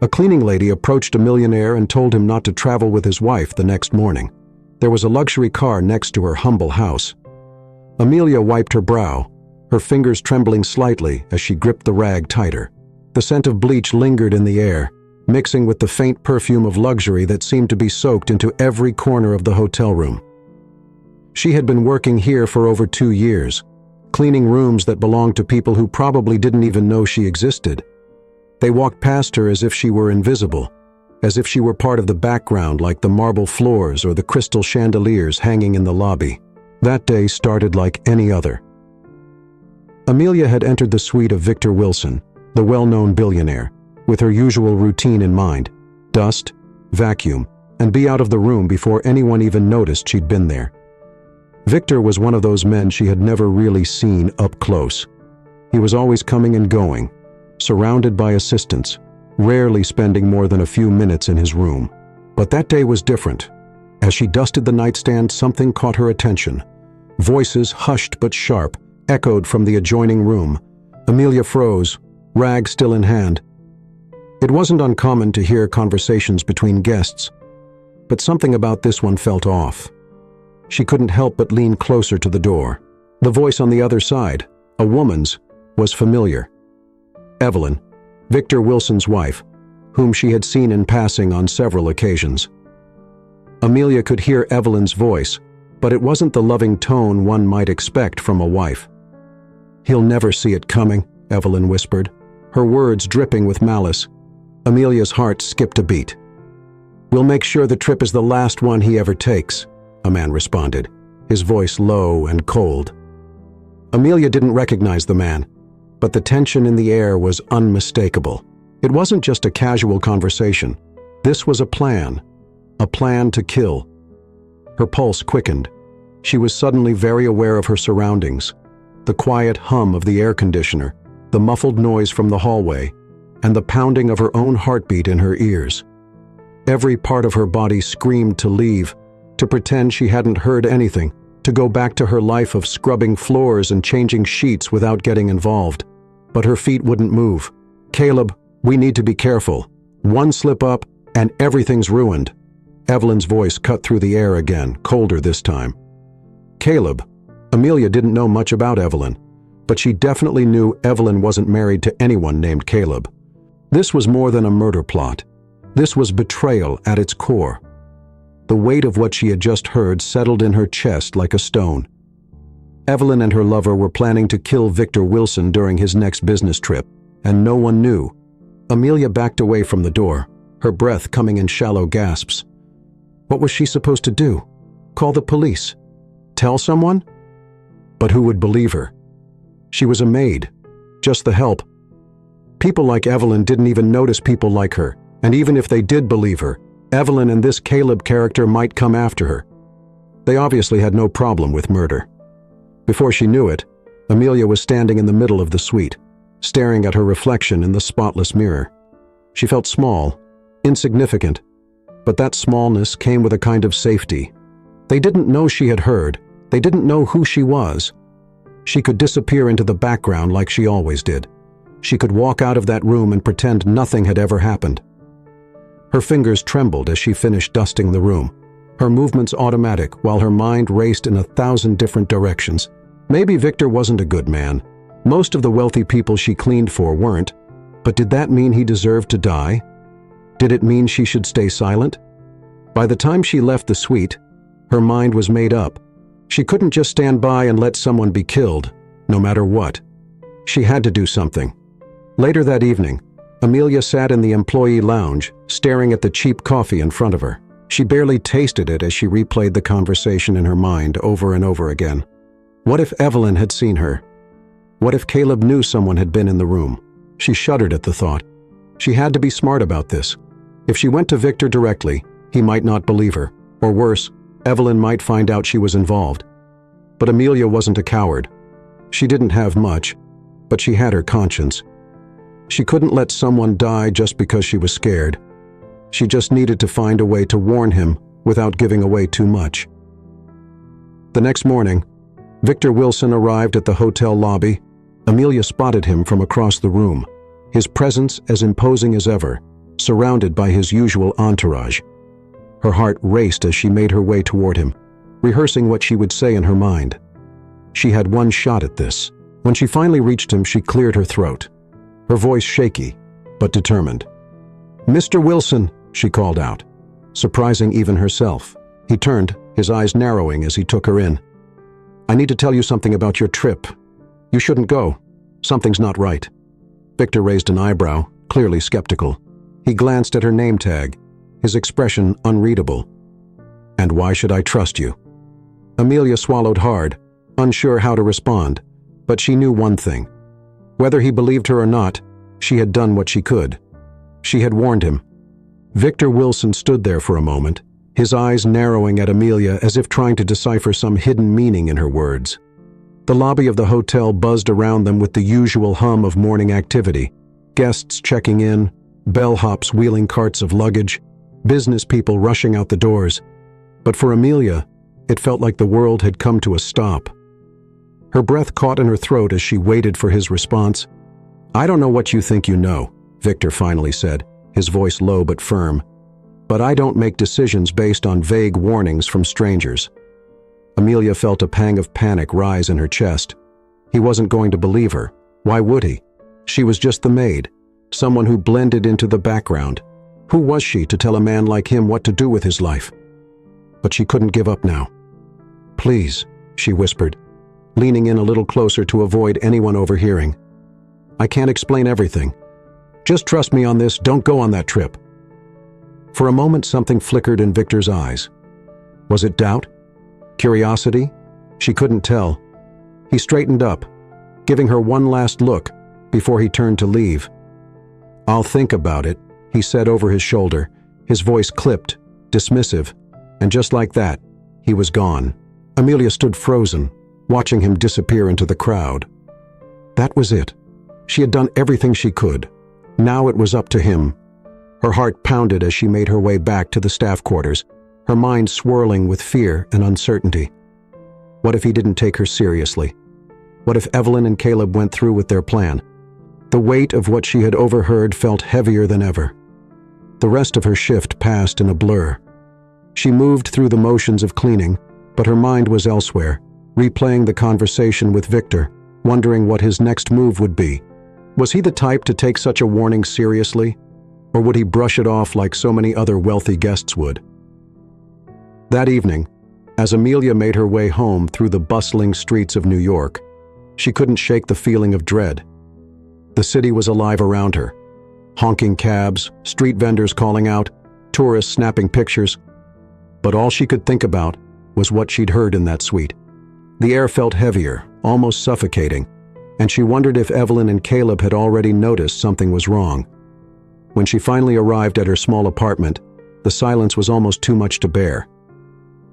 A cleaning lady approached a millionaire and told him not to travel with his wife the next morning. There was a luxury car next to her humble house. Amelia wiped her brow, her fingers trembling slightly as she gripped the rag tighter. The scent of bleach lingered in the air, mixing with the faint perfume of luxury that seemed to be soaked into every corner of the hotel room. She had been working here for over 2 years, cleaning rooms that belonged to people who probably didn't even know she existed. They walked past her as if she were invisible, as if she were part of the background, like the marble floors or the crystal chandeliers hanging in the lobby. That day started like any other. Amelia had entered the suite of Victor Wilson, the well-known billionaire, with her usual routine in mind: dust, vacuum, and be out of the room before anyone even noticed she'd been there. Victor was one of those men she had never really seen up close. He was always coming and going, surrounded by assistants, rarely spending more than a few minutes in his room. But that day was different. As she dusted the nightstand, something caught her attention. Voices, hushed but sharp, echoed from the adjoining room. Amelia froze, rag still in hand. It wasn't uncommon to hear conversations between guests, but something about this one felt off. She couldn't help but lean closer to the door. The voice on the other side, a woman's, was familiar. Evelyn, Victor Wilson's wife, whom she had seen in passing on several occasions. Amelia could hear Evelyn's voice, but it wasn't the loving tone one might expect from a wife. "He'll never see it coming," Evelyn whispered, her words dripping with malice. Amelia's heart skipped a beat. "We'll make sure the trip is the last one he ever takes," a man responded, his voice low and cold. Amelia didn't recognize the man, but the tension in the air was unmistakable. It wasn't just a casual conversation. This was a plan to kill. Her pulse quickened. She was suddenly very aware of her surroundings: the quiet hum of the air conditioner, the muffled noise from the hallway, and the pounding of her own heartbeat in her ears. Every part of her body screamed to leave, to pretend she hadn't heard anything, to go back to her life of scrubbing floors and changing sheets without getting involved. But her feet wouldn't move. "Caleb, we need to be careful. One slip up, and everything's ruined." Evelyn's voice cut through the air again, colder this time. Caleb. Amelia didn't know much about Evelyn, but she definitely knew Evelyn wasn't married to anyone named Caleb. This was more than a murder plot. This was betrayal at its core. The weight of what she had just heard settled in her chest like a stone. Evelyn and her lover were planning to kill Victor Wilson during his next business trip, and no one knew. Amelia backed away from the door, her breath coming in shallow gasps. What was she supposed to do? Call the police? Tell someone? But who would believe her? She was a maid, just the help. People like Evelyn didn't even notice people like her, and even if they did believe her, Evelyn and this Caleb character might come after her. They obviously had no problem with murder. Before she knew it, Amelia was standing in the middle of the suite, staring at her reflection in the spotless mirror. She felt small, insignificant, but that smallness came with a kind of safety. They didn't know she had heard. They didn't know who she was. She could disappear into the background like she always did. She could walk out of that room and pretend nothing had ever happened. Her fingers trembled as she finished dusting the room, her movements automatic while her mind raced in 1,000 different directions. Maybe Victor wasn't a good man. Most of the wealthy people she cleaned for weren't. But did that mean he deserved to die? Did it mean she should stay silent? By the time she left the suite, her mind was made up. She couldn't just stand by and let someone be killed, no matter what. She had to do something. Later that evening, Amelia sat in the employee lounge, staring at the cheap coffee in front of her. She barely tasted it as she replayed the conversation in her mind over and over again. What if Evelyn had seen her? What if Caleb knew someone had been in the room? She shuddered at the thought. She had to be smart about this. If she went to Victor directly, he might not believe her. Or worse, Evelyn might find out she was involved. But Amelia wasn't a coward. She didn't have much, but she had her conscience. She couldn't let someone die just because she was scared. She just needed to find a way to warn him without giving away too much. The next morning, Victor Wilson arrived at the hotel lobby. Amelia spotted him from across the room, his presence as imposing as ever, surrounded by his usual entourage. Her heart raced as she made her way toward him, rehearsing what she would say in her mind. She had one shot at this. When she finally reached him, she cleared her throat, her voice shaky, but determined. "Mr. Wilson," she called out, surprising even herself. He turned, his eyes narrowing as he took her in. "I need to tell you something about your trip. You shouldn't go. Something's not right." Victor raised an eyebrow, clearly skeptical. He glanced at her name tag, his expression unreadable. "And why should I trust you?" Amelia swallowed hard, unsure how to respond, but she knew one thing. Whether he believed her or not, she had done what she could. She had warned him. Victor Wilson stood there for a moment, his eyes narrowing at Amelia as if trying to decipher some hidden meaning in her words. The lobby of the hotel buzzed around them with the usual hum of morning activity. Guests checking in, bellhops wheeling carts of luggage, business people rushing out the doors. But for Amelia, it felt like the world had come to a stop. Her breath caught in her throat as she waited for his response. "I don't know what you think you know," Victor finally said, his voice low but firm. "But I don't make decisions based on vague warnings from strangers." Amelia felt a pang of panic rise in her chest. He wasn't going to believe her. Why would he? She was just the maid, someone who blended into the background. Who was she to tell a man like him what to do with his life? But she couldn't give up now. "Please," she whispered, leaning in a little closer to avoid anyone overhearing. "I can't explain everything. Just trust me on this, don't go on that trip." For a moment something flickered in Victor's eyes. Was it doubt? Curiosity? She couldn't tell. He straightened up, giving her one last look before he turned to leave. "I'll think about it," he said over his shoulder, his voice clipped, dismissive, and just like that, he was gone. Amelia stood frozen, watching him disappear into the crowd. That was it. She had done everything she could. Now it was up to him. Her heart pounded as she made her way back to the staff quarters, her mind swirling with fear and uncertainty. What if he didn't take her seriously? What if Evelyn and Caleb went through with their plan? The weight of what she had overheard felt heavier than ever. The rest of her shift passed in a blur. She moved through the motions of cleaning, but her mind was elsewhere, replaying the conversation with Victor, wondering what his next move would be. Was he the type to take such a warning seriously? Or would he brush it off like so many other wealthy guests would? That evening, as Amelia made her way home through the bustling streets of New York, she couldn't shake the feeling of dread. The city was alive around her. Honking cabs, street vendors calling out, tourists snapping pictures. But all she could think about was what she'd heard in that suite. The air felt heavier, almost suffocating, and she wondered if Evelyn and Caleb had already noticed something was wrong. When she finally arrived at her small apartment, the silence was almost too much to bear.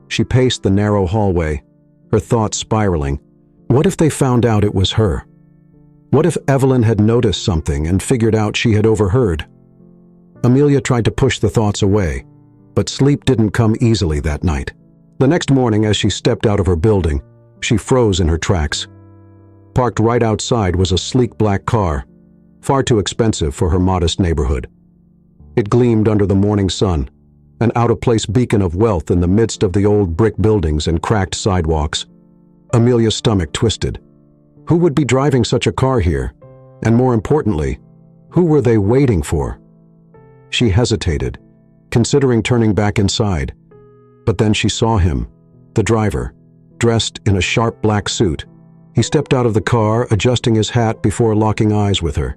She paced the narrow hallway, her thoughts spiraling. What if they found out it was her? What if Evelyn had noticed something and figured out she had overheard? Amelia tried to push the thoughts away, but sleep didn't come easily that night. The next morning, as she stepped out of her building, she froze in her tracks. Parked right outside was a sleek black car, far too expensive for her modest neighborhood. It gleamed under the morning sun, an out-of-place beacon of wealth in the midst of the old brick buildings and cracked sidewalks. Amelia's stomach twisted. Who would be driving such a car here? And more importantly, who were they waiting for? She hesitated, considering turning back inside. But then she saw him, the driver, dressed in a sharp black suit. He stepped out of the car, adjusting his hat before locking eyes with her.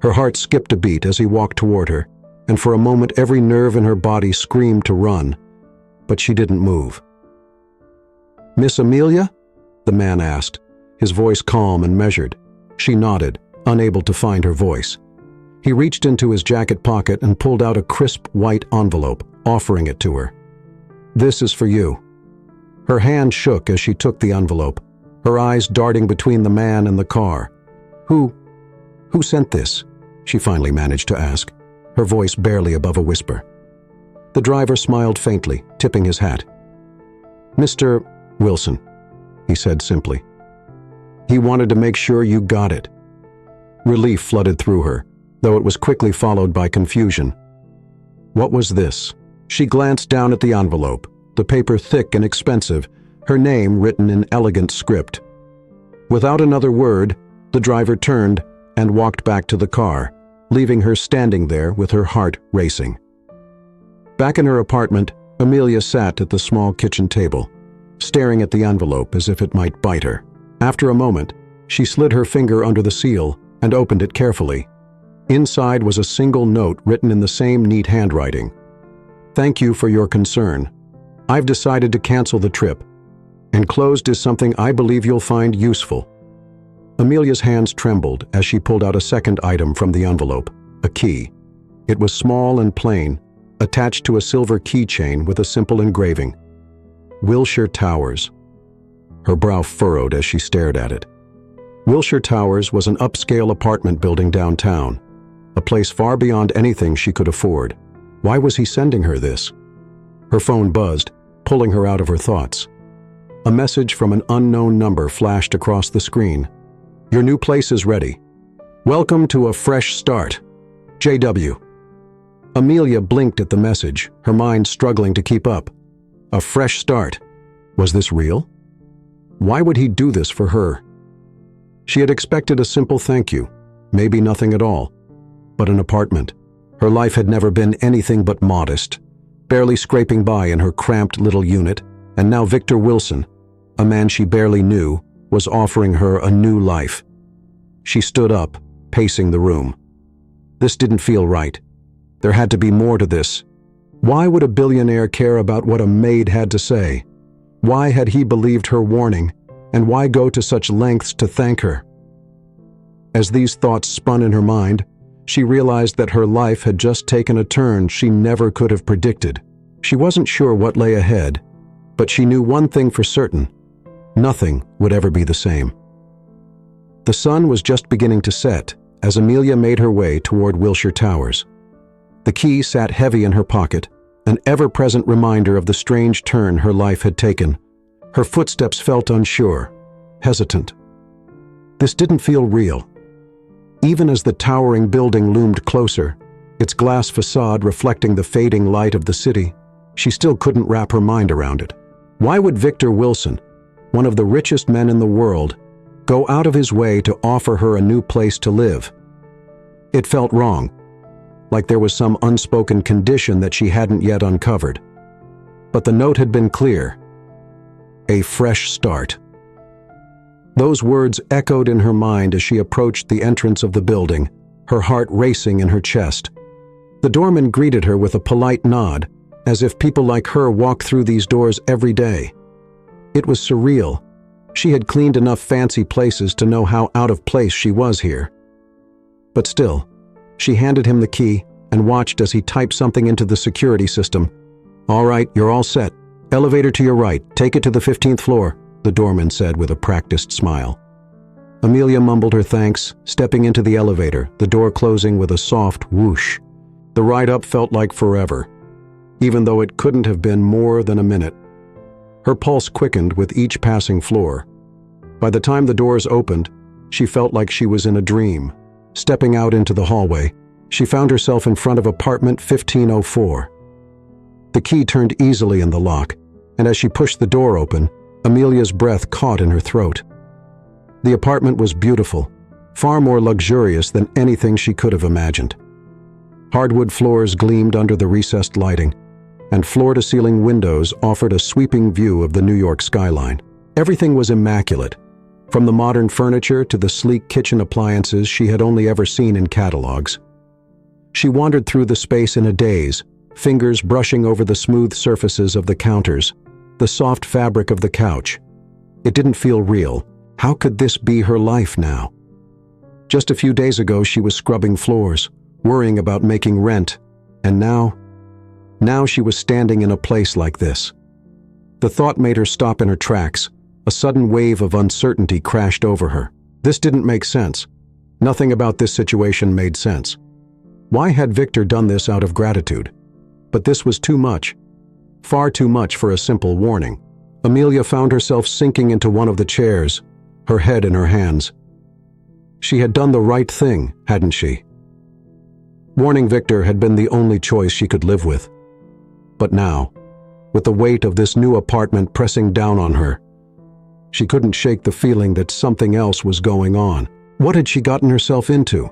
Her heart skipped a beat as he walked toward her, and for a moment every nerve in her body screamed to run, but she didn't move. "Miss Amelia?" the man asked, his voice calm and measured. She nodded, unable to find her voice. He reached into his jacket pocket and pulled out a crisp white envelope, offering it to her. "This is for you." Her hand shook as she took the envelope, her eyes darting between the man and the car. Who sent this?" she finally managed to ask, her voice barely above a whisper. The driver smiled faintly, tipping his hat. "Mr. Wilson," he said simply. "He wanted to make sure you got it." Relief flooded through her, though it was quickly followed by confusion. What was this? She glanced down at the envelope, the paper thick and expensive, her name written in elegant script. Without another word, the driver turned and walked back to the car, leaving her standing there with her heart racing. Back in her apartment, Amelia sat at the small kitchen table, staring at the envelope as if it might bite her. After a moment, she slid her finger under the seal and opened it carefully. Inside was a single note written in the same neat handwriting. "Thank you for your concern. I've decided to cancel the trip. Enclosed is something I believe you'll find useful." Amelia's hands trembled as she pulled out a second item from the envelope, a key. It was small and plain, attached to a silver keychain with a simple engraving. Wilshire Towers. Her brow furrowed as she stared at it. Wilshire Towers was an upscale apartment building downtown, a place far beyond anything she could afford. Why was he sending her this? Her phone buzzed, pulling her out of her thoughts. A message from an unknown number flashed across the screen. "Your new place is ready. Welcome to a fresh start. JW." Amelia blinked at the message, her mind struggling to keep up. A fresh start. Was this real? Why would he do this for her? She had expected a simple thank you, maybe nothing at all. But an apartment. Her life had never been anything but modest, barely scraping by in her cramped little unit, and now Victor Wilson, a man she barely knew, was offering her a new life. She stood up, pacing the room. This didn't feel right. There had to be more to this. Why would a billionaire care about what a maid had to say? Why had he believed her warning, and why go to such lengths to thank her? As these thoughts spun in her mind, she realized that her life had just taken a turn she never could have predicted. She wasn't sure what lay ahead, but she knew one thing for certain: nothing would ever be the same. The sun was just beginning to set as Amelia made her way toward Wilshire Towers. The key sat heavy in her pocket, an ever-present reminder of the strange turn her life had taken. Her footsteps felt unsure, hesitant. This didn't feel real. Even as the towering building loomed closer, its glass facade reflecting the fading light of the city, she still couldn't wrap her mind around it. Why would Victor Wilson, one of the richest men in the world, go out of his way to offer her a new place to live? It felt wrong, like there was some unspoken condition that she hadn't yet uncovered. But the note had been clear: a fresh start. Those words echoed in her mind as she approached the entrance of the building, her heart racing in her chest. The doorman greeted her with a polite nod, as if people like her walk through these doors every day. It was surreal. She had cleaned enough fancy places to know how out of place she was here. But still, she handed him the key and watched as he typed something into the security system. "All right, you're all set. Elevator to your right. Take it to the 15th floor," the doorman said with a practiced smile. Amelia mumbled her thanks, stepping into the elevator, the door closing with a soft whoosh. The ride up felt like forever, even though it couldn't have been more than a minute. Her pulse quickened with each passing floor. By the time the doors opened, she felt like she was in a dream. Stepping out into the hallway, she found herself in front of apartment 1504. The key turned easily in the lock, and as she pushed the door open, Amelia's breath caught in her throat. The apartment was beautiful, far more luxurious than anything she could have imagined. Hardwood floors gleamed under the recessed lighting, and floor-to-ceiling windows offered a sweeping view of the New York skyline. Everything was immaculate, from the modern furniture to the sleek kitchen appliances she had only ever seen in catalogs. She wandered through the space in a daze, fingers brushing over the smooth surfaces of the counters, the soft fabric of the couch. It didn't feel real. How could this be her life now? Just a few days ago she was scrubbing floors, worrying about making rent, and now she was standing in a place like this. The thought made her stop in her tracks. A sudden wave of uncertainty crashed over her. This didn't make sense. Nothing about this situation made sense. Why had Victor done this out of gratitude? But this was too much. Far too much for a simple warning. Amelia found herself sinking into one of the chairs, her head in her hands. She had done the right thing, hadn't she? Warning Victor had been the only choice she could live with. But now, with the weight of this new apartment pressing down on her, she couldn't shake the feeling that something else was going on. What had she gotten herself into?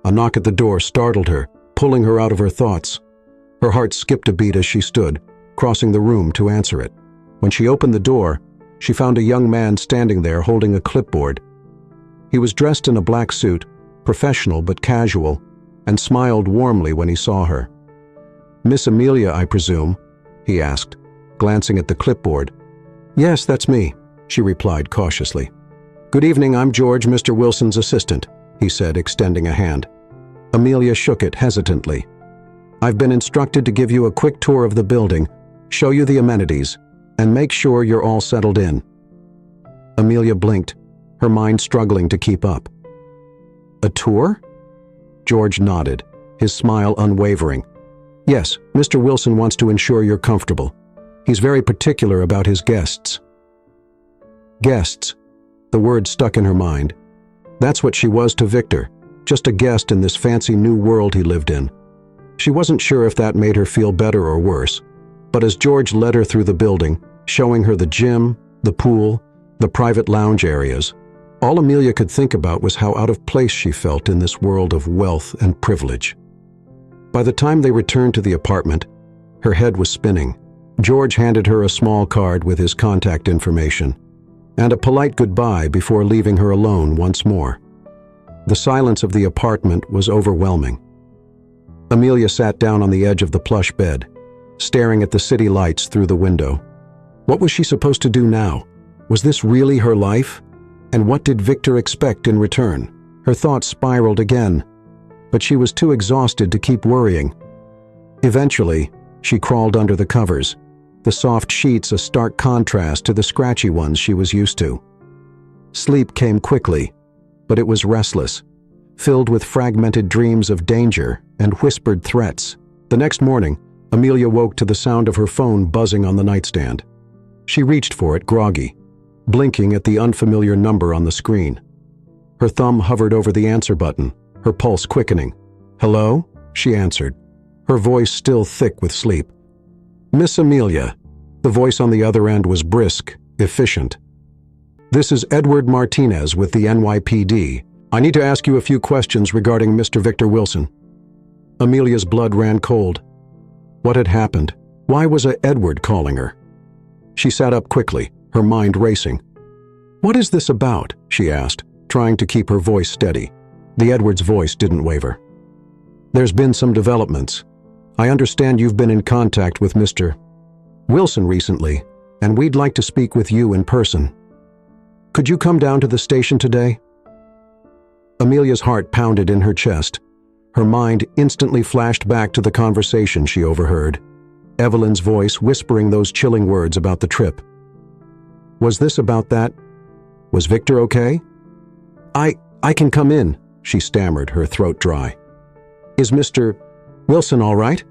A knock at the door startled her, pulling her out of her thoughts. Her heart skipped a beat as she stood, crossing the room to answer it. When she opened the door, she found a young man standing there holding a clipboard. He was dressed in a black suit, professional but casual, and smiled warmly when he saw her. "Miss Amelia, I presume?" he asked, glancing at the clipboard. "Yes, that's me," she replied cautiously. "Good evening, I'm George, Mr. Wilson's assistant," he said, extending a hand. Amelia shook it hesitantly. "I've been instructed to give you a quick tour of the building, show you the amenities, and make sure you're all settled in." Amelia blinked, her mind struggling to keep up. "A tour?" George nodded, his smile unwavering. "Yes, Mr. Wilson wants to ensure you're comfortable. He's very particular about his guests." Guests. The word stuck in her mind. That's what she was to Victor, just a guest in this fancy new world he lived in. She wasn't sure if that made her feel better or worse, but as George led her through the building, showing her the gym, the pool, the private lounge areas, all Amelia could think about was how out of place she felt in this world of wealth and privilege. By the time they returned to the apartment, her head was spinning. George handed her a small card with his contact information, and a polite goodbye before leaving her alone once more. The silence of the apartment was overwhelming. Amelia sat down on the edge of the plush bed, staring at the city lights through the window. What was she supposed to do now? Was this really her life? And what did Victor expect in return? Her thoughts spiraled again, but she was too exhausted to keep worrying. Eventually, she crawled under the covers, the soft sheets a stark contrast to the scratchy ones she was used to. Sleep came quickly, but it was restless, filled with fragmented dreams of danger and whispered threats. The next morning, Amelia woke to the sound of her phone buzzing on the nightstand. She reached for it, groggy, blinking at the unfamiliar number on the screen. Her thumb hovered over the answer button, her pulse quickening. "Hello?" she answered, her voice still thick with sleep. "Miss Amelia." The voice on the other end was brisk, efficient. "This is Edward Martinez with the NYPD. I need to ask you a few questions regarding Mr. Victor Wilson." Amelia's blood ran cold. What had happened? Why was Edward calling her? She sat up quickly, her mind racing. "What is this about?" she asked, trying to keep her voice steady. The Edward's voice didn't waver. "There's been some developments. I understand you've been in contact with Mr. Wilson recently, and we'd like to speak with you in person. Could you come down to the station today?" Amelia's heart pounded in her chest. Her mind instantly flashed back to the conversation she overheard. Evelyn's voice whispering those chilling words about the trip. Was this about that? Was Victor okay? I can come in," she stammered, her throat dry. "Is Mr. Wilson all right?"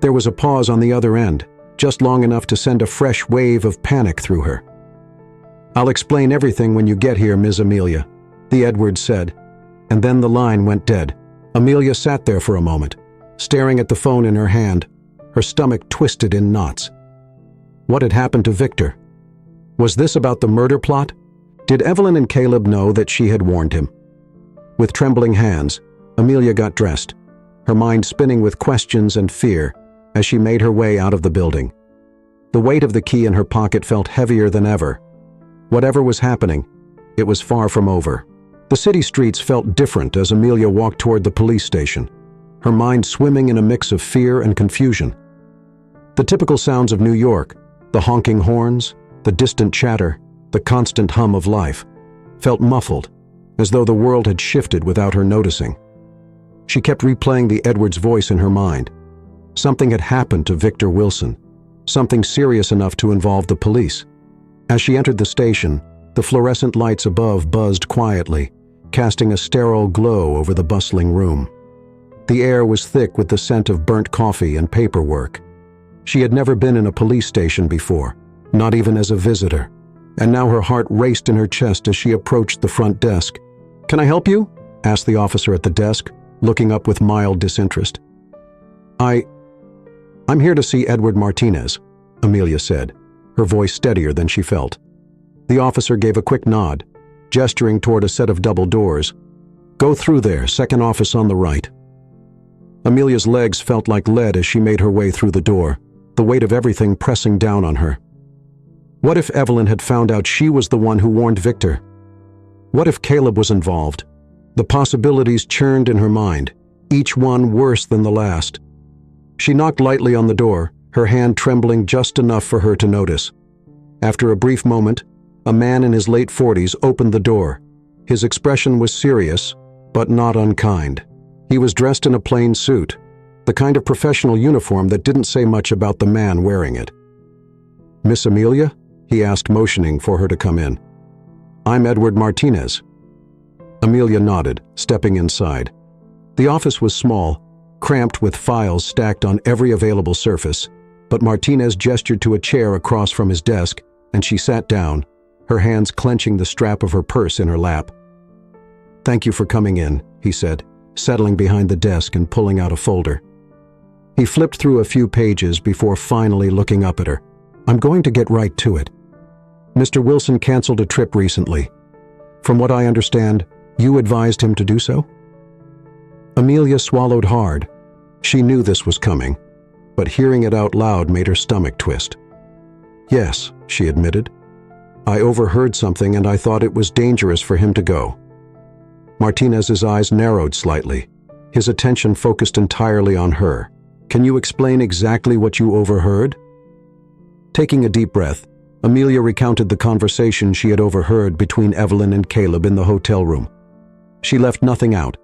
There was a pause on the other end, just long enough to send a fresh wave of panic through her. "I'll explain everything when you get here, Ms. Amelia," the Edward said, and then the line went dead. Amelia sat there for a moment, staring at the phone in her hand, her stomach twisted in knots. What had happened to Victor? Was this about the murder plot? Did Evelyn and Caleb know that she had warned him? With trembling hands, Amelia got dressed, her mind spinning with questions and fear as she made her way out of the building. The weight of the key in her pocket felt heavier than ever. Whatever was happening, it was far from over. The city streets felt different as Amelia walked toward the police station, her mind swimming in a mix of fear and confusion. The typical sounds of New York, the honking horns, the distant chatter, the constant hum of life, felt muffled, as though the world had shifted without her noticing. She kept replaying the Edwards voice in her mind. Something had happened to Victor Wilson, something serious enough to involve the police. As she entered the station, the fluorescent lights above buzzed quietly, casting a sterile glow over the bustling room. The air was thick with the scent of burnt coffee and paperwork. She had never been in a police station before, not even as a visitor, and now her heart raced in her chest as she approached the front desk. "Can I help you?" asked the officer at the desk, looking up with mild disinterest. I'm here to see Edward Martinez, Amelia said, her voice steadier than she felt. The officer gave a quick nod, gesturing toward a set of double doors. Go through there, second office on the right. Amelia's legs felt like lead as she made her way through the door, the weight of everything pressing down on her. What if Evelyn had found out she was the one who warned Victor? What if Caleb was involved? The possibilities churned in her mind, each one worse than the last. She knocked lightly on the door, her hand trembling just enough for her to notice. After a brief moment, a man in his late 40s opened the door. His expression was serious, but not unkind. He was dressed in a plain suit, the kind of professional uniform that didn't say much about the man wearing it. "Miss Amelia?" he asked, motioning for her to come in. "I'm Edward Martinez." Amelia nodded, stepping inside. The office was small, cramped with files stacked on every available surface, but Martinez gestured to a chair across from his desk, and she sat down, her hands clenching the strap of her purse in her lap. "Thank you for coming in," he said, settling behind the desk and pulling out a folder. He flipped through a few pages before finally looking up at her. "I'm going to get right to it. Mr. Wilson canceled a trip recently. From what I understand, you advised him to do so?" Amelia swallowed hard. She knew this was coming, but hearing it out loud made her stomach twist. "Yes," she admitted. "I overheard something and I thought it was dangerous for him to go." Martinez's eyes narrowed slightly, his attention focused entirely on her. "Can you explain exactly what you overheard?" Taking a deep breath, Amelia recounted the conversation she had overheard between Evelyn and Caleb in the hotel room. She left nothing out,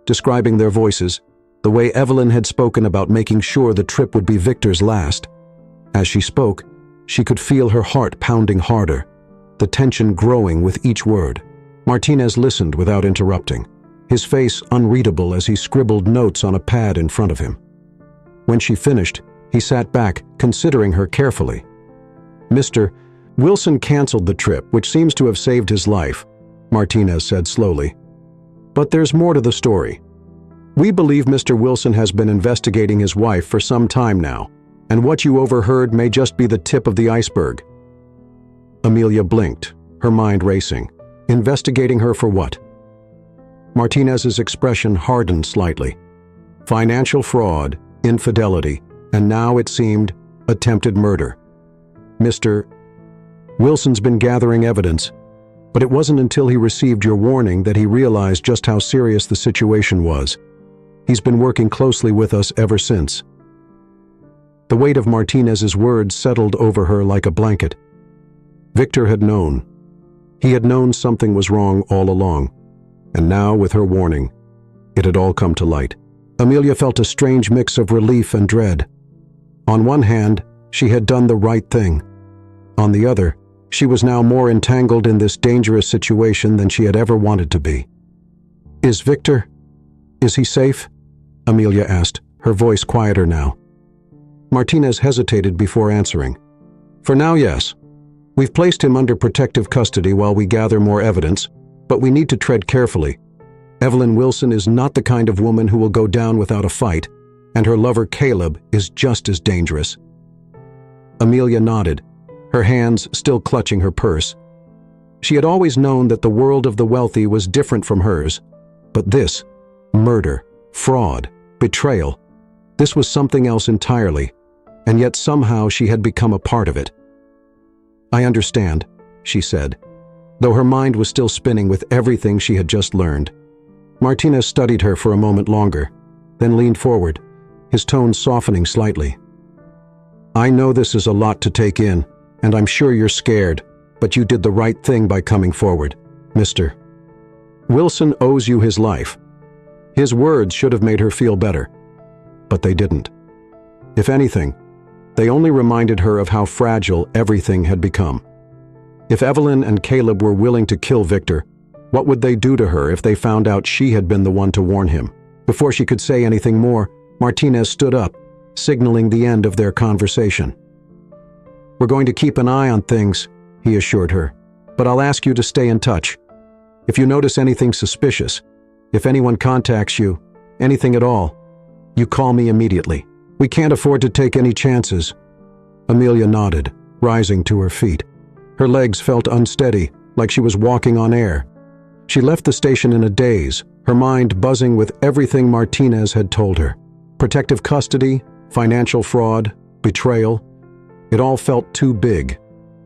describing their voices, the way Evelyn had spoken about making sure the trip would be Victor's last. As she spoke, she could feel her heart pounding harder, the tension growing with each word. Martinez listened without interrupting, his face unreadable as he scribbled notes on a pad in front of him. When she finished, he sat back, considering her carefully. "Mr. Wilson canceled the trip, which seems to have saved his life," Martinez said slowly. "But there's more to the story. We believe Mr. Wilson has been investigating his wife for some time now, and what you overheard may just be the tip of the iceberg." Amelia blinked, her mind racing. Investigating her for what? Martinez's expression hardened slightly. Financial fraud, infidelity, and now it seemed, attempted murder. "Mr. Wilson's been gathering evidence, but it wasn't until he received your warning that he realized just how serious the situation was. He's been working closely with us ever since." The weight of Martinez's words settled over her like a blanket. Victor had known. He had known something was wrong all along, and now, with her warning, it had all come to light. Amelia felt a strange mix of relief and dread. On one hand, she had done the right thing. On the other, she was now more entangled in this dangerous situation than she had ever wanted to be. "Is Victor? Is he safe?" Amelia asked, her voice quieter now. Martinez hesitated before answering. "For now, yes. We've placed him under protective custody while we gather more evidence, but we need to tread carefully. Evelyn Wilson is not the kind of woman who will go down without a fight, and her lover Caleb is just as dangerous." Amelia nodded, her hands still clutching her purse. She had always known that the world of the wealthy was different from hers, but this, murder, fraud, betrayal, this was something else entirely, and yet somehow she had become a part of it. "I understand," she said, though her mind was still spinning with everything she had just learned. Martinez studied her for a moment longer, then leaned forward, his tone softening slightly. "I know this is a lot to take in, and I'm sure you're scared, but you did the right thing by coming forward. Mr. Wilson owes you his life." His words should have made her feel better, but they didn't. If anything, they only reminded her of how fragile everything had become. If Evelyn and Caleb were willing to kill Victor, what would they do to her if they found out she had been the one to warn him? Before she could say anything more, Martinez stood up, signaling the end of their conversation. "We're going to keep an eye on things," he assured her, "but I'll ask you to stay in touch. If you notice anything suspicious, if anyone contacts you, Anything at all. You call me immediately. We can't afford to take any chances." Amelia nodded, rising to her feet. Her legs felt unsteady, like she was walking on air. She left the station in a daze, her mind buzzing with everything Martinez had told her. Protective custody, financial fraud, betrayal. It all felt too big,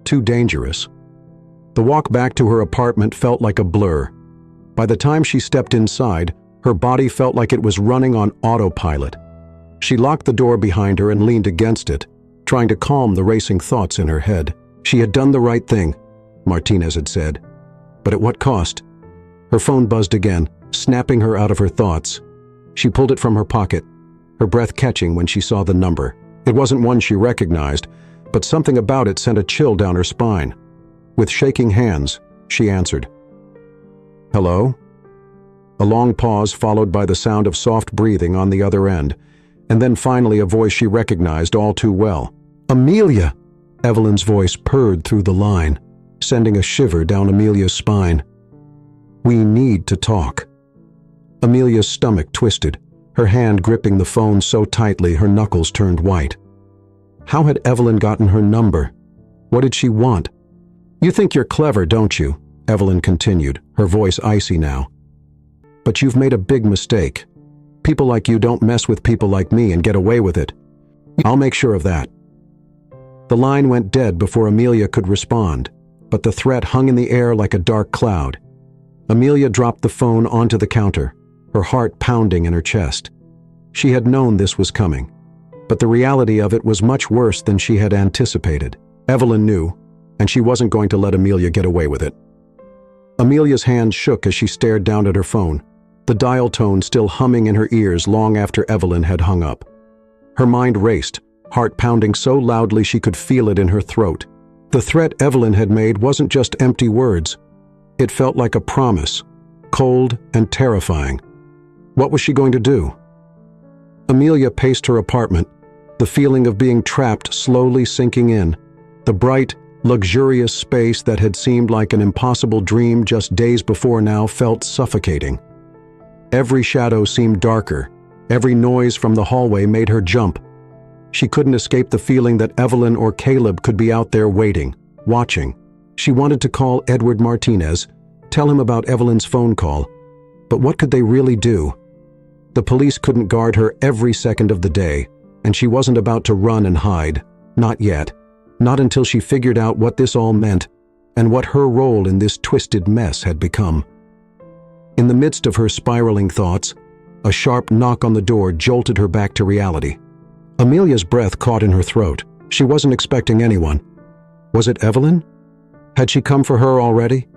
too dangerous. The walk back to her apartment felt like a blur. By the time she stepped inside, her body felt like it was running on autopilot. She locked the door behind her and leaned against it, trying to calm the racing thoughts in her head. She had done the right thing, Martinez had said. But at what cost? Her phone buzzed again, snapping her out of her thoughts. She pulled it from her pocket, her breath catching when she saw the number. It wasn't one she recognized, but something about it sent a chill down her spine. With shaking hands, she answered. "Hello?" A long pause followed by the sound of soft breathing on the other end, and then finally a voice she recognized all too well. "Amelia!" Evelyn's voice purred through the line, sending a shiver down Amelia's spine. "We need to talk." Amelia's stomach twisted, her hand gripping the phone so tightly her knuckles turned white. How had Evelyn gotten her number? What did she want? "You think you're clever, don't you?" Evelyn continued, her voice icy now. "But you've made a big mistake. People like you don't mess with people like me and get away with it. I'll make sure of that." The line went dead before Amelia could respond, but the threat hung in the air like a dark cloud. Amelia dropped the phone onto the counter, her heart pounding in her chest. She had known this was coming, but the reality of it was much worse than she had anticipated. Evelyn knew, and she wasn't going to let Amelia get away with it. Amelia's hand shook as she stared down at her phone, the dial tone still humming in her ears long after Evelyn had hung up. Her mind raced, heart pounding so loudly she could feel it in her throat. The threat Evelyn had made wasn't just empty words. It felt like a promise, cold and terrifying. What was she going to do? Amelia paced her apartment, the feeling of being trapped slowly sinking in. The bright, luxurious space that had seemed like an impossible dream just days before now felt suffocating. Every shadow seemed darker. Every noise from the hallway made her jump. She couldn't escape the feeling that Evelyn or Caleb could be out there waiting, watching. She wanted to call Edward Martinez, tell him about Evelyn's phone call. But what could they really do? The police couldn't guard her every second of the day, and she wasn't about to run and hide. Not yet. Not until she figured out what this all meant and what her role in this twisted mess had become. In the midst of her spiraling thoughts, a sharp knock on the door jolted her back to reality. Amelia's breath caught in her throat. She wasn't expecting anyone. Was it Evelyn? Had she come for her already?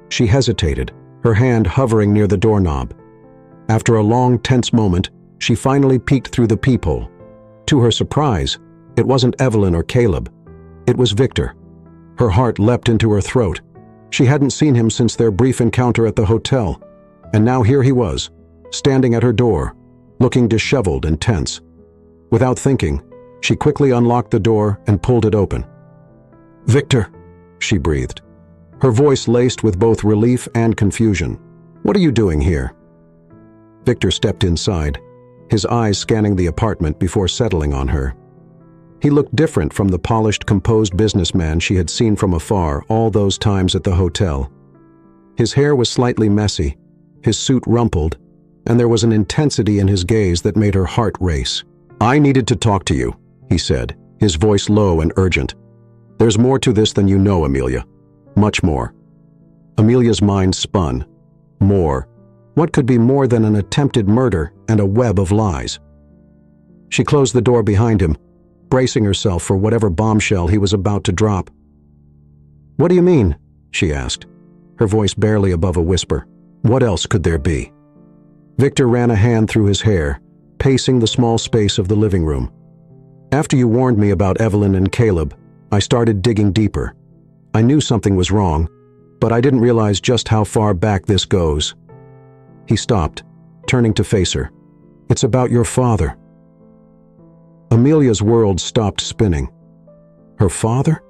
She hesitated, her hand hovering near the doorknob. After a long, tense moment, she finally peeked through the peephole. To her surprise, it wasn't Evelyn or Caleb. It was Victor. Her heart leapt into her throat. She hadn't seen him since their brief encounter at the hotel, and now here he was, standing at her door, looking disheveled and tense. Without thinking, she quickly unlocked the door and pulled it open. "Victor," she breathed, her voice laced with both relief and confusion. "What are you doing here?" Victor stepped inside, his eyes scanning the apartment before settling on her. He looked different from the polished, composed businessman she had seen from afar all those times at the hotel. His hair was slightly messy, his suit rumpled, and there was an intensity in his gaze that made her heart race. "I needed to talk to you," he said, his voice low and urgent. "There's more to this than you know, Amelia. Much more." Amelia's mind spun. More. What could be more than an attempted murder and a web of lies? She closed the door behind him, bracing herself for whatever bombshell he was about to drop. "What do you mean?" she asked, her voice barely above a whisper. What else could there be? Victor ran a hand through his hair, pacing the small space of the living room. "After you warned me about Evelyn and Caleb, I started digging deeper. I knew something was wrong, but I didn't realize just how far back this goes." He stopped, turning to face her. "It's about your father." Amelia's world stopped spinning. Her father?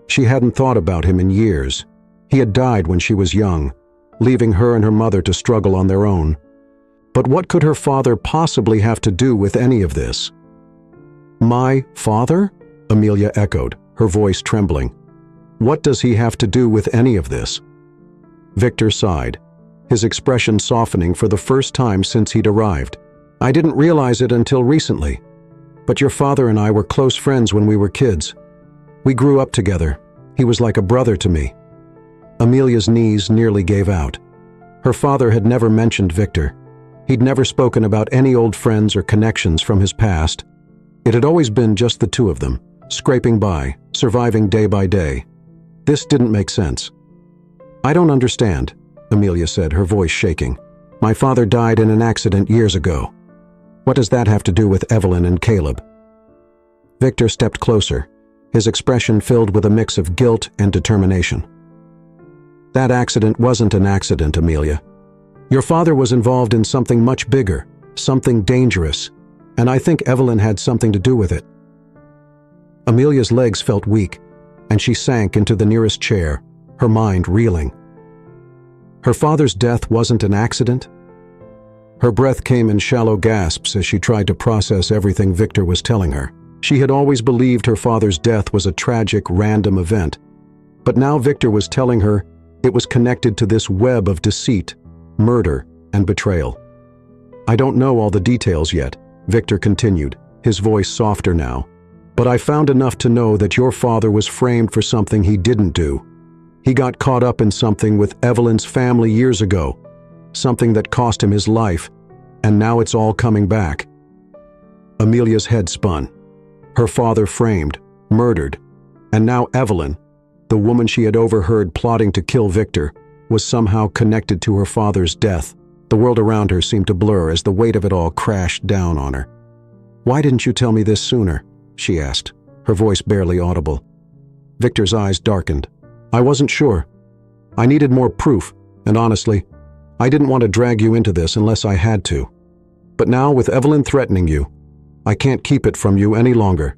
She hadn't thought about him in years. He had died when she was young, leaving her and her mother to struggle on their own. But what could her father possibly have to do with any of this? My father? Amelia echoed, her voice trembling. What does he have to do with any of this? Victor sighed, his expression softening for the first time since he'd arrived. I didn't realize it until recently, but your father and I were close friends when we were kids. We grew up together. He was like a brother to me. Amelia's knees nearly gave out. Her father had never mentioned Victor. He'd never spoken about any old friends or connections from his past. It had always been just the two of them, scraping by, surviving day by day. This didn't make sense. I don't understand, Amelia said, her voice shaking. My father died in an accident years ago. What does that have to do with Evelyn and Caleb? Victor stepped closer, his expression filled with a mix of guilt and determination. That accident wasn't an accident, Amelia. Your father was involved in something much bigger, something dangerous, and I think Evelyn had something to do with it. Amelia's legs felt weak, and she sank into the nearest chair, her mind reeling. Her father's death wasn't an accident? Her breath came in shallow gasps as she tried to process everything Victor was telling her. She had always believed her father's death was a tragic, random event, but now Victor was telling her it was connected to this web of deceit, murder, and betrayal. I don't know all the details yet, Victor continued, his voice softer now, but I found enough to know that your father was framed for something he didn't do. He got caught up in something with Evelyn's family years ago, something that cost him his life, and now it's all coming back. Amelia's head spun. Her father framed, murdered, and now Evelyn, the woman she had overheard plotting to kill Victor, was somehow connected to her father's death. The world around her seemed to blur as the weight of it all crashed down on her. Why didn't you tell me this sooner? She asked, her voice barely audible. Victor's eyes darkened. I wasn't sure. I needed more proof, and honestly, I didn't want to drag you into this unless I had to. But now, with Evelyn threatening you, I can't keep it from you any longer.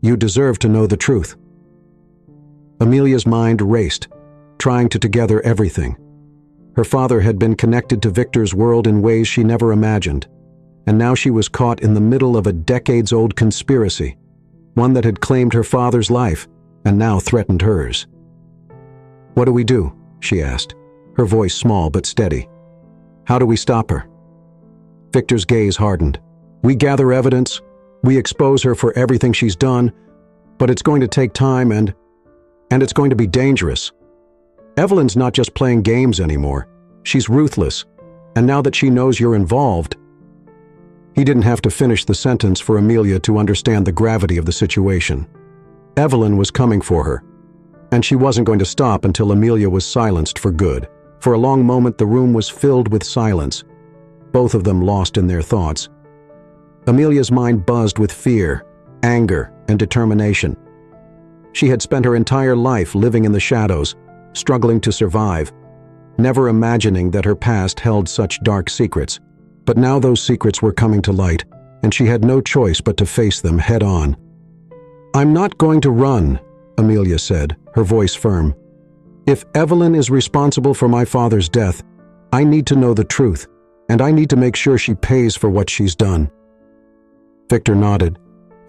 You deserve to know the truth. Amelia's mind raced, trying to together everything. Her father had been connected to Victor's world in ways she never imagined, and now she was caught in the middle of a decades-old conspiracy, one that had claimed her father's life and now threatened hers. What do we do? She asked, her voice small but steady. How do we stop her? Victor's gaze hardened. We gather evidence, we expose her for everything she's done, but it's going to take time and it's going to be dangerous. Evelyn's not just playing games anymore. She's ruthless, and now that she knows you're involved... He didn't have to finish the sentence for Amelia to understand the gravity of the situation. Evelyn was coming for her, and she wasn't going to stop until Amelia was silenced for good. For a long moment the room was filled with silence, both of them lost in their thoughts. Amelia's mind buzzed with fear, anger, and determination. She had spent her entire life living in the shadows, struggling to survive, never imagining that her past held such dark secrets. But now those secrets were coming to light, and she had no choice but to face them head on. I'm not going to run, Amelia said, her voice firm. If Evelyn is responsible for my father's death, I need to know the truth, and I need to make sure she pays for what she's done. Victor nodded,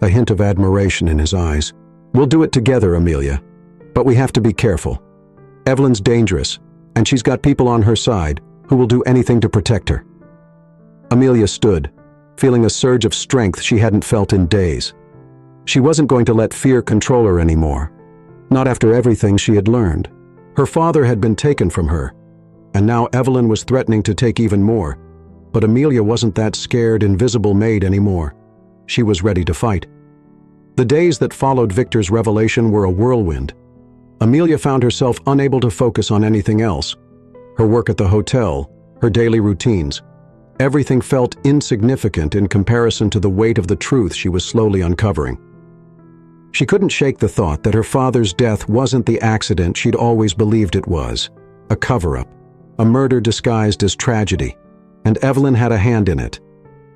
a hint of admiration in his eyes. We'll do it together, Amelia, but we have to be careful. Evelyn's dangerous, and she's got people on her side who will do anything to protect her. Amelia stood, feeling a surge of strength she hadn't felt in days. She wasn't going to let fear control her anymore, not after everything she had learned. Her father had been taken from her, and now Evelyn was threatening to take even more. But Amelia wasn't that scared, invisible maid anymore. She was ready to fight. The days that followed Victor's revelation were a whirlwind. Amelia found herself unable to focus on anything else. Her work at the hotel, her daily routines. Everything felt insignificant in comparison to the weight of the truth she was slowly uncovering. She couldn't shake the thought that her father's death wasn't the accident she'd always believed it was. A cover-up, a murder disguised as tragedy, and Evelyn had a hand in it.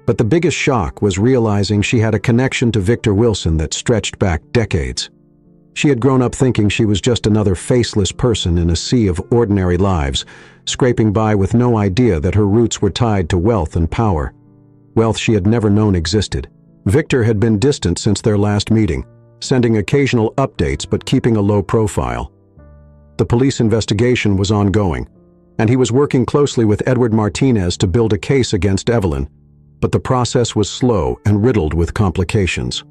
But the biggest shock was realizing she had a connection to Victor Wilson that stretched back decades. She had grown up thinking she was just another faceless person in a sea of ordinary lives, scraping by with no idea that her roots were tied to wealth and power. Wealth she had never known existed. Victor had been distant since their last meeting, sending occasional updates but keeping a low profile. The police investigation was ongoing, and he was working closely with Edward Martinez to build a case against Evelyn, but the process was slow and riddled with complications.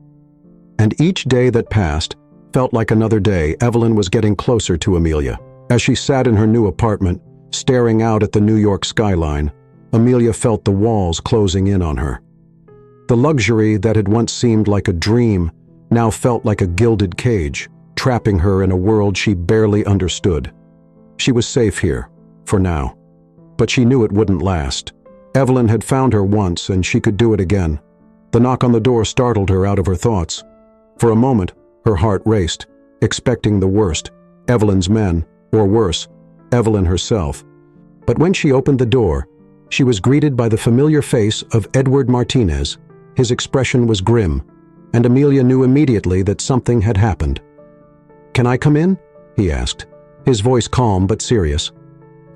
And each day that passed felt like another day Evelyn was getting closer to Amelia. As she sat in her new apartment, staring out at the New York skyline, Amelia felt the walls closing in on her. The luxury that had once seemed like a dream now felt like a gilded cage, trapping her in a world she barely understood. She was safe here, for now, but she knew it wouldn't last. Evelyn had found her once, and she could do it again. The knock on the door startled her out of her thoughts. For a moment, her heart raced, expecting the worst, Evelyn's men, or worse, Evelyn herself. But when she opened the door, she was greeted by the familiar face of Edward Martinez. His expression was grim, and Amelia knew immediately that something had happened. "Can I come in?" he asked, his voice calm but serious.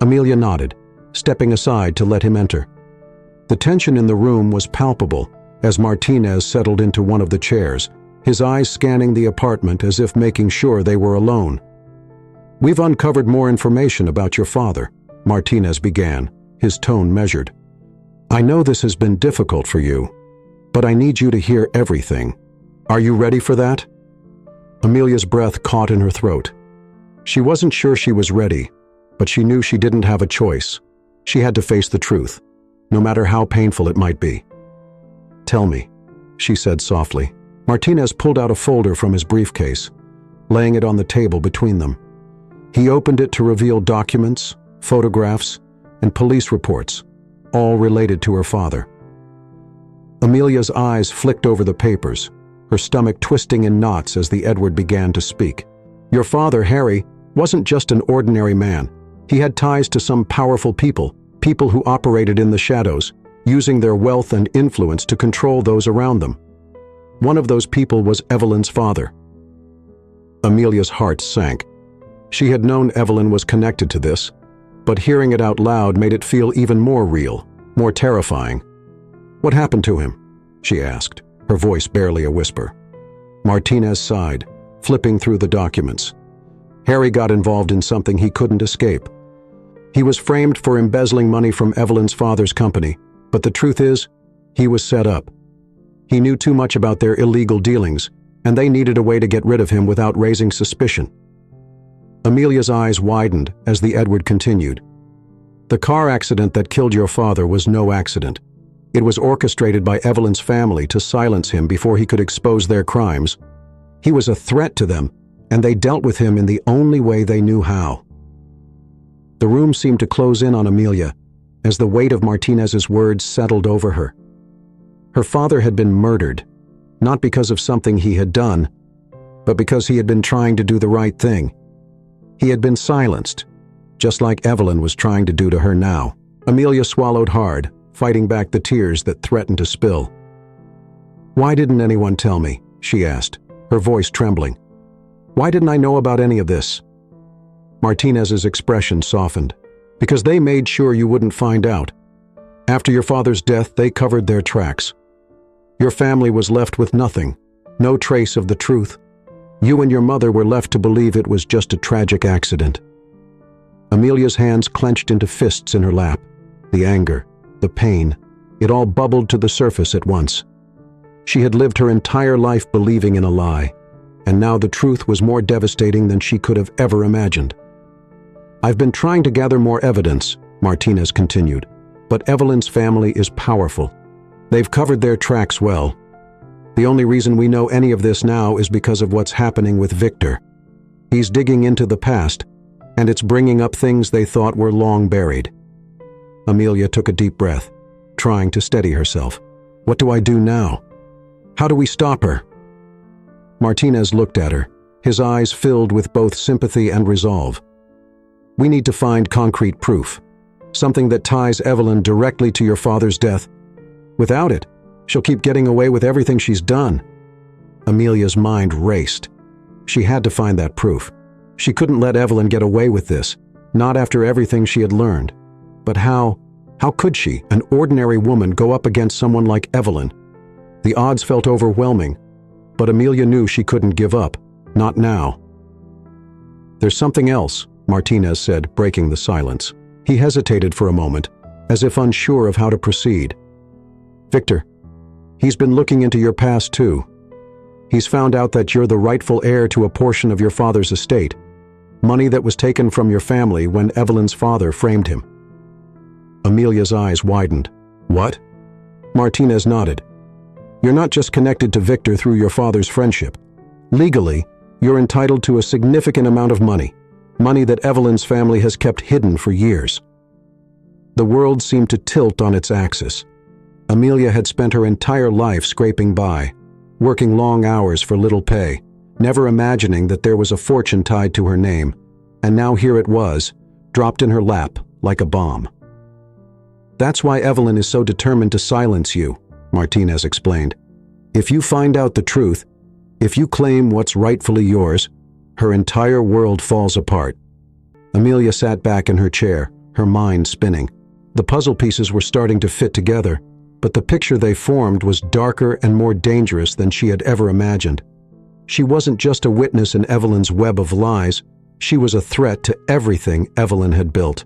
Amelia nodded, stepping aside to let him enter. The tension in the room was palpable as Martinez settled into one of the chairs, his eyes scanning the apartment as if making sure they were alone. "We've uncovered more information about your father," Martinez began, his tone measured. "I know this has been difficult for you, but I need you to hear everything. Are you ready for that?" Amelia's breath caught in her throat. She wasn't sure she was ready, but she knew she didn't have a choice. She had to face the truth, no matter how painful it might be. "Tell me," she said softly. Martinez pulled out a folder from his briefcase, laying it on the table between them. He opened it to reveal documents, photographs, and police reports, all related to her father. Amelia's eyes flicked over the papers, her stomach twisting in knots as the Edward began to speak. "Your father, Harry, wasn't just an ordinary man. He had ties to some powerful people who operated in the shadows, using their wealth and influence to control those around them. One of those people was Evelyn's father." Amelia's heart sank. She had known Evelyn was connected to this, but hearing it out loud made it feel even more real, more terrifying. "What happened to him?" she asked, her voice barely a whisper. Martinez sighed, flipping through the documents. "Harry got involved in something he couldn't escape. He was framed for embezzling money from Evelyn's father's company, but the truth is, he was set up. He knew too much about their illegal dealings, and they needed a way to get rid of him without raising suspicion." Amelia's eyes widened as the Edward continued. "The car accident that killed your father was no accident. It was orchestrated by Evelyn's family to silence him before he could expose their crimes. He was a threat to them, and they dealt with him in the only way they knew how." The room seemed to close in on Amelia as the weight of Martinez's words settled over her. Her father had been murdered, not because of something he had done, but because he had been trying to do the right thing. He had been silenced, just like Evelyn was trying to do to her now. Amelia swallowed hard, fighting back the tears that threatened to spill. "Why didn't anyone tell me?" she asked, her voice trembling. "Why didn't I know about any of this?" Martinez's expression softened. "Because they made sure you wouldn't find out. After your father's death, they covered their tracks. Your family was left with nothing, no trace of the truth. You and your mother were left to believe it was just a tragic accident." Amelia's hands clenched into fists in her lap. The anger, the pain, it all bubbled to the surface at once. She had lived her entire life believing in a lie, and now the truth was more devastating than she could have ever imagined. "I've been trying to gather more evidence," Martinez continued, "but Evelyn's family is powerful. They've covered their tracks well. The only reason we know any of this now is because of what's happening with Victor. He's digging into the past, and it's bringing up things they thought were long buried." Amelia took a deep breath, trying to steady herself. "What do I do now? How do we stop her?" Martinez looked at her, his eyes filled with both sympathy and resolve. "We need to find concrete proof, something that ties Evelyn directly to your father's death. Without it, she'll keep getting away with everything she's done." Amelia's mind raced. She had to find that proof. She couldn't let Evelyn get away with this, Not after everything she had learned. But how could she, an ordinary woman, go up against someone like Evelyn? The odds felt overwhelming, but Amelia knew she couldn't give up. Not now. "There's something else," Martinez said, breaking the silence. He hesitated for a moment, as if unsure of how to proceed. "Victor, he's been looking into your past too. He's found out that you're the rightful heir to a portion of your father's estate, money that was taken from your family when Evelyn's father framed him." Amelia's eyes widened. "What?" Martinez nodded. "You're not just connected to Victor through your father's friendship. Legally, you're entitled to a significant amount of money that Evelyn's family has kept hidden for years." The world seemed to tilt on its axis. Amelia had spent her entire life scraping by, working long hours for little pay, never imagining that there was a fortune tied to her name, and now here it was, dropped in her lap like a bomb. "That's why Evelyn is so determined to silence you," Martinez explained. "If you find out the truth, if you claim what's rightfully yours, her entire world falls apart." Amelia sat back in her chair, her mind spinning. The puzzle pieces were starting to fit together, but the picture they formed was darker and more dangerous than she had ever imagined. She wasn't just a witness in Evelyn's web of lies, she was a threat to everything Evelyn had built.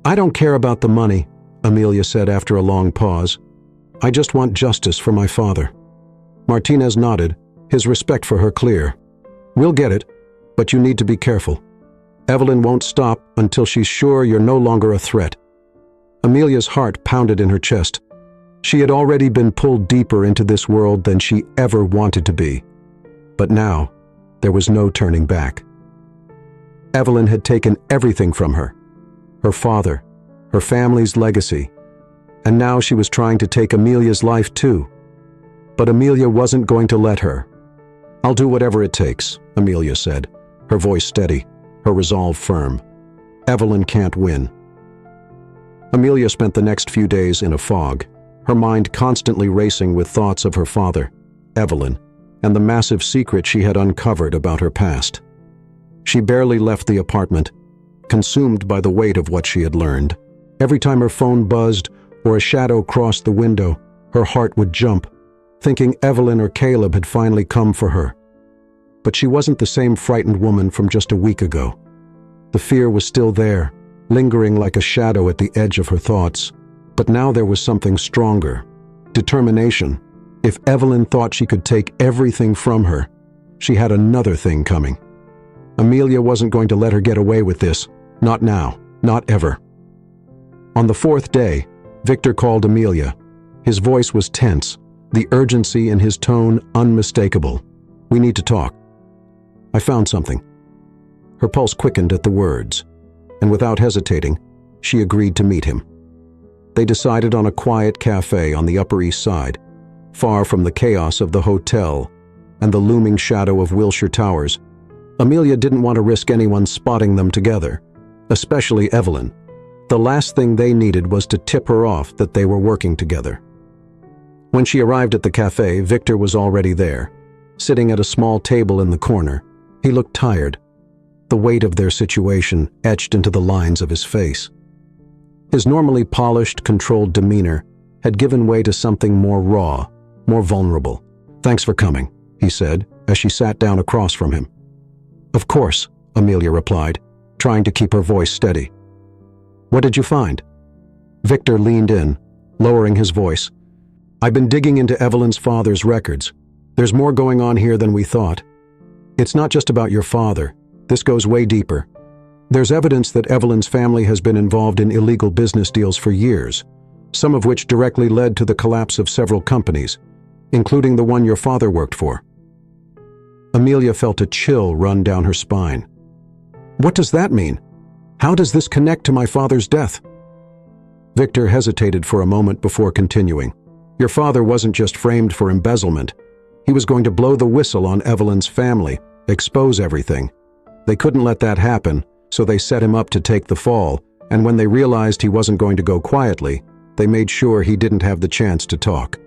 "I don't care about the money," Amelia said after a long pause. "I just want justice for my father." Martinez nodded, his respect for her clear. "We'll get it, but you need to be careful. Evelyn won't stop until she's sure you're no longer a threat." Amelia's heart pounded in her chest. She had already been pulled deeper into this world than she ever wanted to be. But now, there was no turning back. Evelyn had taken everything from her. Her father, her family's legacy. And now she was trying to take Amelia's life too. But Amelia wasn't going to let her. "I'll do whatever it takes," Amelia said, her voice steady, her resolve firm. "Evelyn can't win." Amelia spent the next few days in a fog, her mind constantly racing with thoughts of her father, Evelyn, and the massive secret she had uncovered about her past. She barely left the apartment, consumed by the weight of what she had learned. Every time her phone buzzed or a shadow crossed the window, her heart would jump, thinking Evelyn or Caleb had finally come for her. But she wasn't the same frightened woman from just a week ago. The fear was still there, lingering like a shadow at the edge of her thoughts. But now there was something stronger. Determination. If Evelyn thought she could take everything from her, she had another thing coming. Amelia wasn't going to let her get away with this. Not now. Not ever. On the fourth day, Victor called Amelia. His voice was tense, the urgency in his tone unmistakable. "We need to talk. I found something." Her pulse quickened at the words, and without hesitating, she agreed to meet him. They decided on a quiet cafe on the Upper East Side, far from the chaos of the hotel and the looming shadow of Wilshire Towers. Amelia didn't want to risk anyone spotting them together, especially Evelyn. The last thing they needed was to tip her off that they were working together. When she arrived at the cafe, Victor was already there, sitting at a small table in the corner. He looked tired, the weight of their situation etched into the lines of his face. His normally polished, controlled demeanor had given way to something more raw, more vulnerable. "Thanks for coming," he said, as she sat down across from him. "Of course," Amelia replied, trying to keep her voice steady. "What did you find?" Victor leaned in, lowering his voice. "I've been digging into Evelyn's father's records. There's more going on here than we thought. It's not just about your father. This goes way deeper. There's evidence that Evelyn's family has been involved in illegal business deals for years, some of which directly led to the collapse of several companies, including the one your father worked for." Amelia felt a chill run down her spine. "What does that mean? How does this connect to my father's death?" Victor hesitated for a moment before continuing. "Your father wasn't just framed for embezzlement. He was going to blow the whistle on Evelyn's family, expose everything. They couldn't let that happen, so they set him up to take the fall, and when they realized he wasn't going to go quietly, they made sure he didn't have the chance to talk."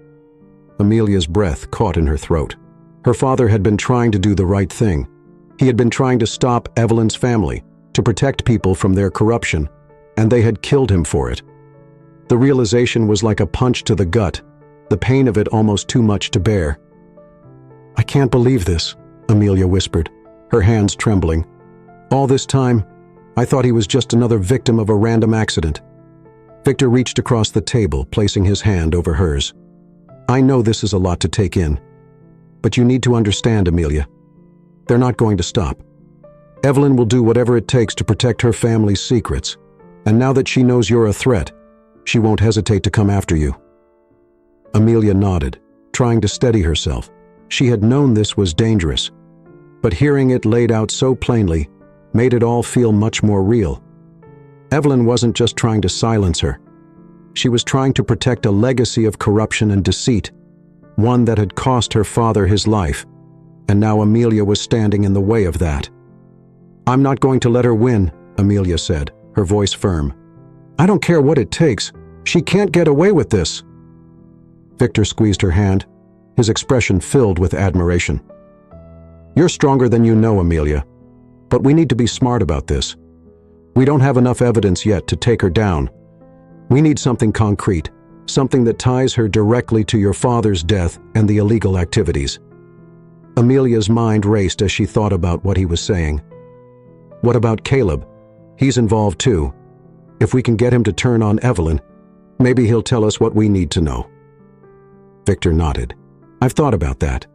Amelia's breath caught in her throat. Her father had been trying to do the right thing. He had been trying to stop Evelyn's family, to protect people from their corruption, and they had killed him for it. The realization was like a punch to the gut, the pain of it almost too much to bear. "I can't believe this," Amelia whispered, her hands trembling. "All this time, I thought he was just another victim of a random accident." Victor reached across the table, placing his hand over hers. "I know this is a lot to take in, but you need to understand, Amelia. They're not going to stop. Evelyn will do whatever it takes to protect her family's secrets, and now that she knows you're a threat, she won't hesitate to come after you." Amelia nodded, trying to steady herself. She had known this was dangerous, but hearing it laid out so plainly made it all feel much more real. Evelyn wasn't just trying to silence her. She was trying to protect a legacy of corruption and deceit, one that had cost her father his life, and now Amelia was standing in the way of that. "I'm not going to let her win," Amelia said, her voice firm. "I don't care what it takes. She can't get away with this." Victor squeezed her hand, his expression filled with admiration. "You're stronger than you know, Amelia, but we need to be smart about this. We don't have enough evidence yet to take her down. We need something concrete, something that ties her directly to your father's death and the illegal activities." Amelia's mind raced as she thought about what he was saying. "What about Caleb? He's involved too. If we can get him to turn on Evelyn, maybe he'll tell us what we need to know." Victor nodded. "I've thought about that.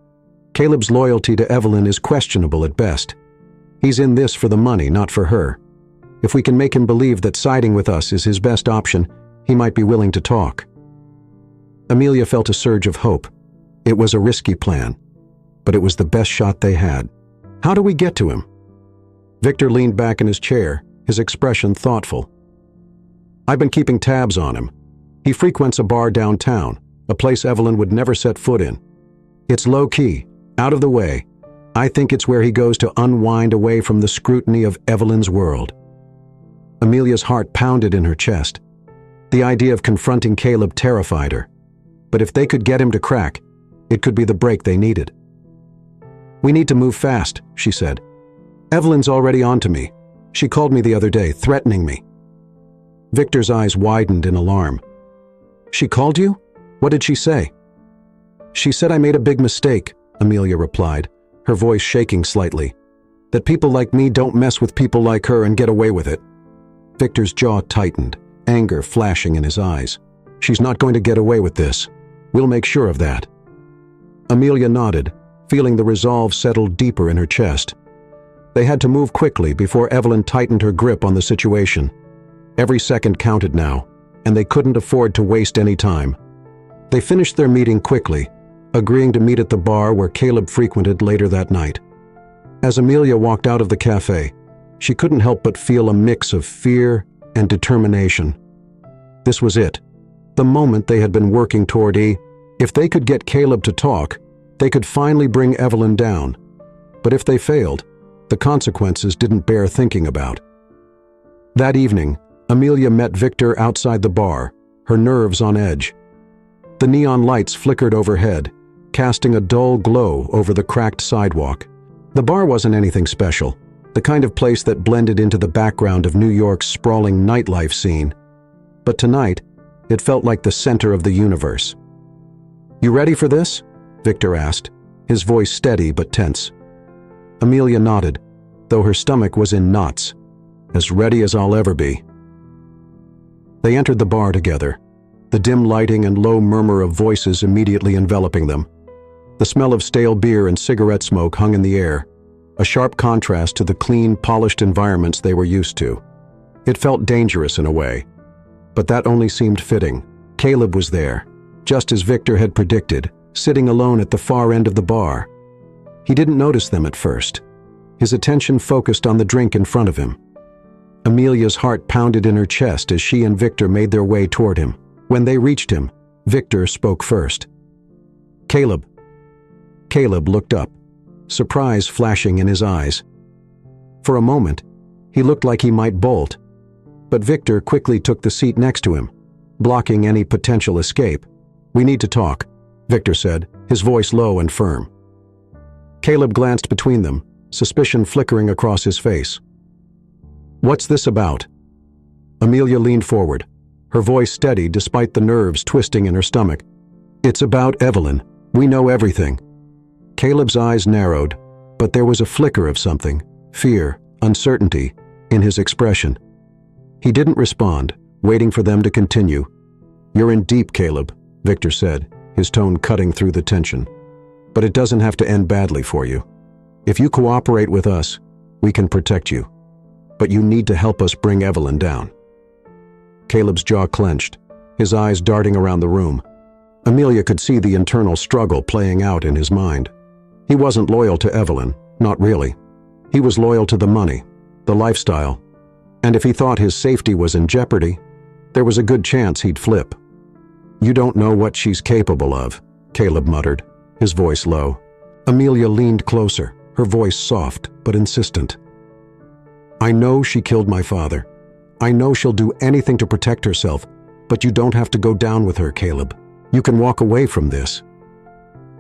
Caleb's loyalty to Evelyn is questionable at best. He's in this for the money, not for her. If we can make him believe that siding with us is his best option, he might be willing to talk." Amelia felt a surge of hope. It was a risky plan, but it was the best shot they had. "How do we get to him?" Victor leaned back in his chair, his expression thoughtful. "I've been keeping tabs on him. He frequents a bar downtown, a place Evelyn would never set foot in. It's low-key, out of the way. I think it's where he goes to unwind away from the scrutiny of Evelyn's world." Amelia's heart pounded in her chest. The idea of confronting Caleb terrified her. But if they could get him to crack, it could be the break they needed. "We need to move fast," she said. "Evelyn's already on to me. She called me the other day, threatening me." Victor's eyes widened in alarm. "She called you? What did she say?" "She said I made a big mistake," Amelia replied, her voice shaking slightly. "That people like me don't mess with people like her and get away with it." Victor's jaw tightened, anger flashing in his eyes. "She's not going to get away with this. We'll make sure of that." Amelia nodded, feeling the resolve settle deeper in her chest. They had to move quickly before Evelyn tightened her grip on the situation. Every second counted now, and they couldn't afford to waste any time. They finished their meeting quickly, agreeing to meet at the bar where Caleb frequented later that night. As Amelia walked out of the cafe, she couldn't help but feel a mix of fear and determination. This was it, the moment they had been working toward. If they could get Caleb to talk, they could finally bring Evelyn down. But if they failed, the consequences didn't bear thinking about. That evening, Amelia met Victor outside the bar, her nerves on edge. The neon lights flickered overhead, casting a dull glow over the cracked sidewalk. The bar wasn't anything special, the kind of place that blended into the background of New York's sprawling nightlife scene. But tonight, it felt like the center of the universe. "You ready for this?" Victor asked, his voice steady but tense. Amelia nodded, though her stomach was in knots. "As ready as I'll ever be." They entered the bar together, the dim lighting and low murmur of voices immediately enveloping them. The smell of stale beer and cigarette smoke hung in the air, a sharp contrast to the clean, polished environments they were used to. It felt dangerous in a way, but that only seemed fitting. Caleb was there, just as Victor had predicted, sitting alone at the far end of the bar. He didn't notice them at first. His attention focused on the drink in front of him. Amelia's heart pounded in her chest as she and Victor made their way toward him. When they reached him, Victor spoke first. "Caleb." Caleb looked up, surprise flashing in his eyes. For a moment, he looked like he might bolt, but Victor quickly took the seat next to him, blocking any potential escape. "We need to talk," Victor said, his voice low and firm. Caleb glanced between them, suspicion flickering across his face. What's this about? Amelia leaned forward, her voice steady despite the nerves twisting in her stomach. It's about Evelyn. We know everything. Caleb's eyes narrowed, but there was a flicker of something, fear, uncertainty, in his expression. He didn't respond, waiting for them to continue. You're in deep, Caleb, Victor said, his tone cutting through the tension. But it doesn't have to end badly for you. If you cooperate with us, we can protect you. But you need to help us bring Evelyn down. Caleb's jaw clenched, his eyes darting around the room. Amelia could see the internal struggle playing out in his mind. He wasn't loyal to Evelyn, not really. He was loyal to the money, the lifestyle, and if he thought his safety was in jeopardy, there was a good chance he'd flip. You don't know what she's capable of, Caleb muttered, his voice low. Amelia leaned closer, her voice soft but insistent. I know she killed my father. I know she'll do anything to protect herself, but you don't have to go down with her, Caleb. You can walk away from this.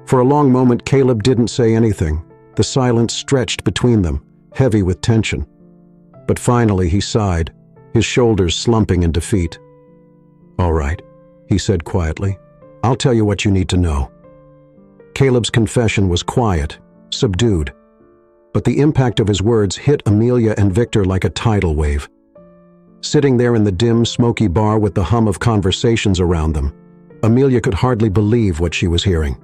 For a long moment, Caleb didn't say anything. The silence stretched between them, heavy with tension. But finally he sighed, his shoulders slumping in defeat. All right, he said quietly. I'll tell you what you need to know. Caleb's confession was quiet, subdued, but the impact of his words hit Amelia and Victor like a tidal wave. Sitting there in the dim, smoky bar with the hum of conversations around them, Amelia could hardly believe what she was hearing.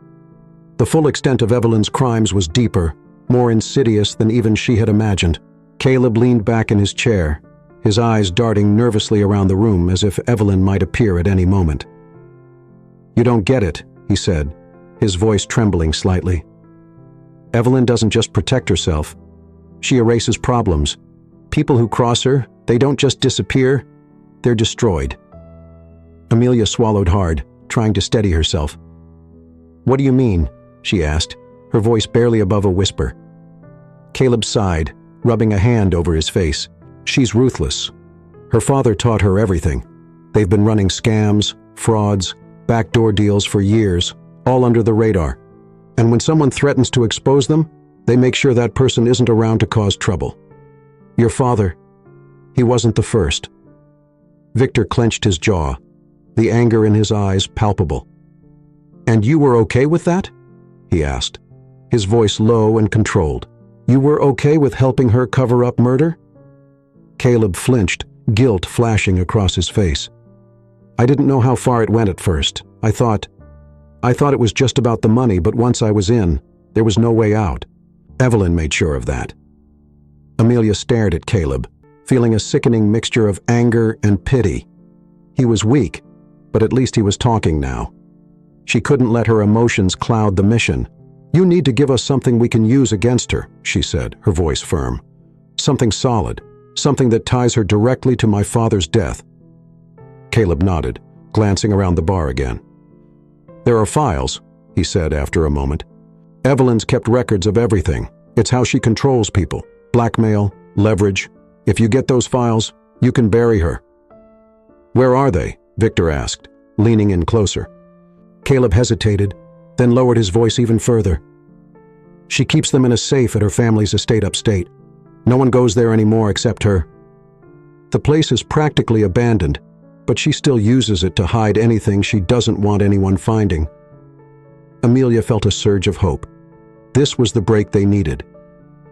The full extent of Evelyn's crimes was deeper, more insidious than even she had imagined. Caleb leaned back in his chair, his eyes darting nervously around the room as if Evelyn might appear at any moment. You don't get it, he said, his voice trembling slightly. Evelyn doesn't just protect herself. She erases problems. People who cross her, they don't just disappear, they're destroyed. Amelia swallowed hard, trying to steady herself. What do you mean? She asked, her voice barely above a whisper. Caleb sighed, rubbing a hand over his face. She's ruthless. Her father taught her everything. They've been running scams, frauds, backdoor deals for years, all under the radar. And when someone threatens to expose them, they make sure that person isn't around to cause trouble. Your father, he wasn't the first. Victor clenched his jaw, the anger in his eyes palpable. And you were okay with that? He asked, his voice low and controlled. You were okay with helping her cover up murder? Caleb flinched, guilt flashing across his face. I didn't know how far it went at first. I thought it was just about the money, but once I was in, there was no way out. Evelyn made sure of that. Amelia stared at Caleb, feeling a sickening mixture of anger and pity. He was weak, but at least he was talking now. She couldn't let her emotions cloud the mission. You need to give us something we can use against her, she said, her voice firm. Something solid, something that ties her directly to my father's death. Caleb nodded, glancing around the bar again. There are files, he said after a moment. Evelyn's kept records of everything. It's how she controls people. Blackmail, leverage. If you get those files, you can bury her. Where are they? Victor asked, leaning in closer. Caleb hesitated, then lowered his voice even further. She keeps them in a safe at her family's estate upstate. No one goes there anymore except her. The place is practically abandoned, but she still uses it to hide anything she doesn't want anyone finding. Amelia felt a surge of hope. This was the break they needed.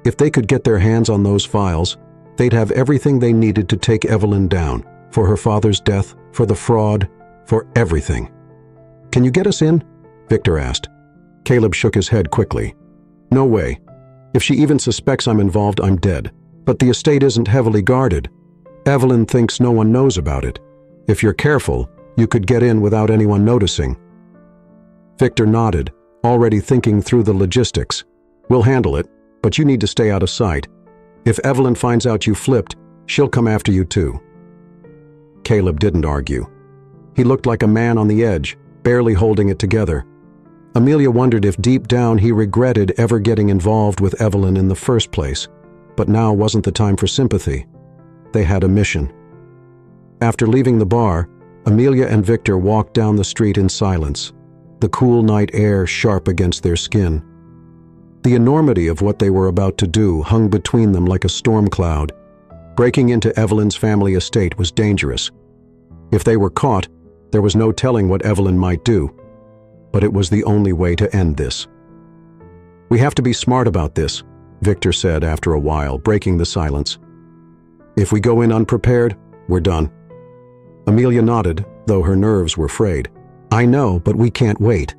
If they could get their hands on those files, they'd have everything they needed to take Evelyn down, for her father's death, for the fraud, for everything. Can you get us in? Victor asked. Caleb shook his head quickly. No way. If she even suspects I'm involved, I'm dead. But the estate isn't heavily guarded. Evelyn thinks no one knows about it. If you're careful, you could get in without anyone noticing. Victor nodded, already thinking through the logistics. We'll handle it, but you need to stay out of sight. If Evelyn finds out you flipped, she'll come after you too. Caleb didn't argue. He looked like a man on the edge, barely holding it together. Amelia wondered if deep down he regretted ever getting involved with Evelyn in the first place, but now wasn't the time for sympathy. They had a mission. After leaving the bar, Amelia and Victor walked down the street in silence, the cool night air sharp against their skin. The enormity of what they were about to do hung between them like a storm cloud, Breaking into Evelyn's family estate was dangerous. If they were caught, there was no telling what Evelyn might do. But it was the only way to end this. "We have to be smart about this," Victor said after a while, breaking the silence. "If we go in unprepared, we're done." Amelia nodded, though her nerves were frayed. "I know, but we can't wait.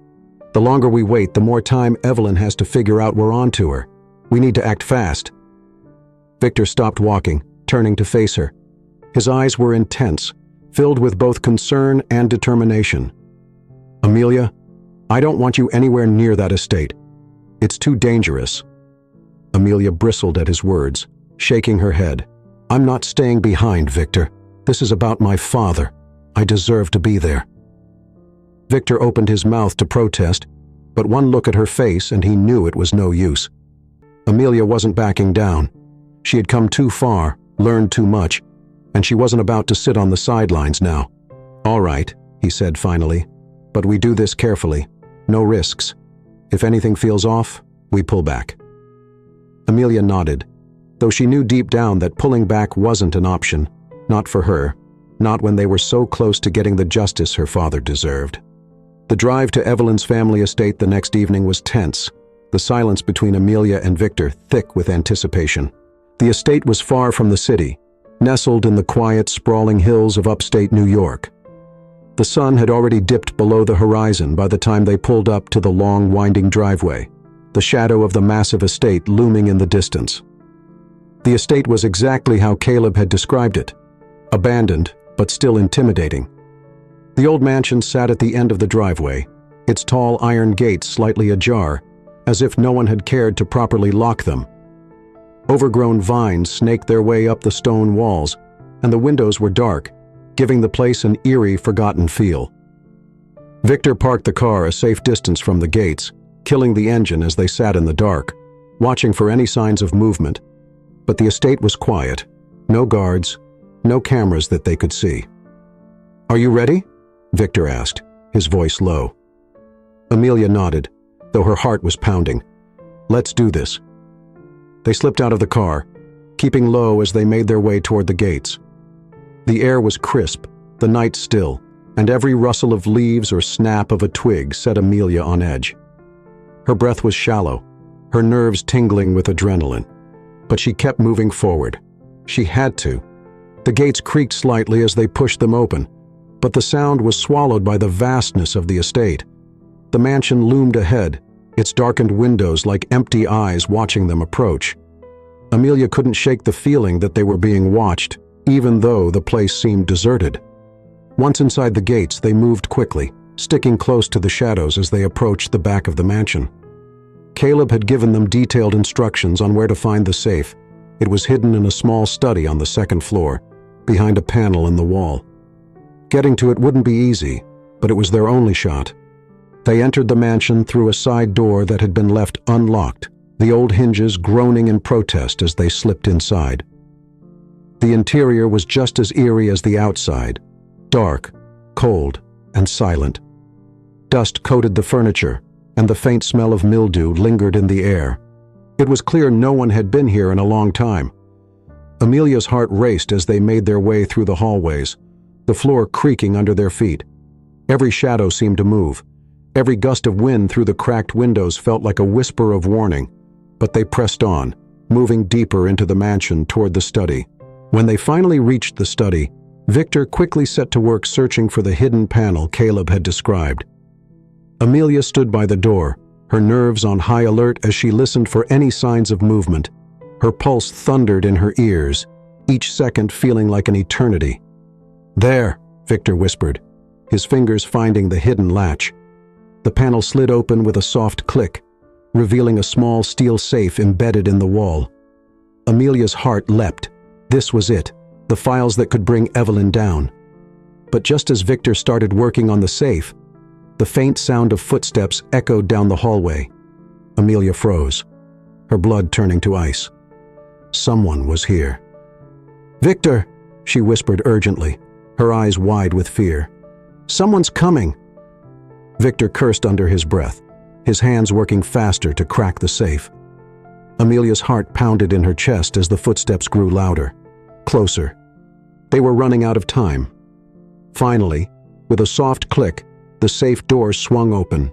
The longer we wait, the more time Evelyn has to figure out we're on to her. We need to act fast." Victor stopped walking, turning to face her. His eyes were intense, filled with both concern and determination. "Amelia, I don't want you anywhere near that estate. It's too dangerous." Amelia bristled at his words, shaking her head. "I'm not staying behind, Victor. This is about my father. I deserve to be there." Victor opened his mouth to protest, but one look at her face and he knew it was no use. Amelia wasn't backing down. She had come too far, learned too much, and she wasn't about to sit on the sidelines now. "All right," he said finally, "but we do this carefully. No risks. If anything feels off, we pull back." Amelia nodded, though she knew deep down that pulling back wasn't an option, not for her, not when they were so close to getting the justice her father deserved. The drive to Evelyn's family estate the next evening was tense, the silence between Amelia and Victor thick with anticipation. The estate was far from the city, nestled in the quiet, sprawling hills of upstate New York. The sun had already dipped below the horizon by the time they pulled up to the long, winding driveway, the shadow of the massive estate looming in the distance. The estate was exactly how Caleb had described it, abandoned, but still intimidating. The old mansion sat at the end of the driveway, its tall iron gates slightly ajar, as if no one had cared to properly lock them. Overgrown vines snaked their way up the stone walls, and the windows were dark, giving the place an eerie, forgotten feel. Victor parked the car a safe distance from the gates, killing the engine as they sat in the dark, watching for any signs of movement. But the estate was quiet, no guards, no cameras that they could see. "Are you ready?" Victor asked, his voice low. Amelia nodded, though her heart was pounding. "Let's do this." They slipped out of the car, keeping low as they made their way toward the gates. The air was crisp, the night still, and every rustle of leaves or snap of a twig set Amelia on edge. Her breath was shallow, her nerves tingling with adrenaline. But she kept moving forward. She had to. The gates creaked slightly as they pushed them open, but the sound was swallowed by the vastness of the estate. The mansion loomed ahead, its darkened windows like empty eyes watching them approach. Amelia couldn't shake the feeling that they were being watched, even though the place seemed deserted. Once inside the gates, they moved quickly, sticking close to the shadows as they approached the back of the mansion. Caleb had given them detailed instructions on where to find the safe. It was hidden in a small study on the second floor, behind a panel in the wall. Getting to it wouldn't be easy, but it was their only shot. They entered the mansion through a side door that had been left unlocked, the old hinges groaning in protest as they slipped inside. The interior was just as eerie as the outside, dark, cold, and silent. Dust coated the furniture, and the faint smell of mildew lingered in the air. It was clear no one had been here in a long time. Amelia's heart raced as they made their way through the hallways, the floor creaking under their feet. Every shadow seemed to move. Every gust of wind through the cracked windows felt like a whisper of warning, but they pressed on, moving deeper into the mansion toward the study. When they finally reached the study, Victor quickly set to work searching for the hidden panel Caleb had described. Amelia stood by the door, her nerves on high alert as she listened for any signs of movement. Her pulse thundered in her ears, each second feeling like an eternity. "There," Victor whispered, his fingers finding the hidden latch. The panel slid open with a soft click, revealing a small steel safe embedded in the wall. Amelia's heart leapt. This was it, the files that could bring Evelyn down. But just as Victor started working on the safe, the faint sound of footsteps echoed down the hallway. Amelia froze, her blood turning to ice. Someone was here. "Victor," she whispered urgently, her eyes wide with fear. "Someone's coming." Victor cursed under his breath, his hands working faster to crack the safe. Amelia's heart pounded in her chest as the footsteps grew louder. closer. They were running out of time. Finally, with a soft click, the safe door swung open.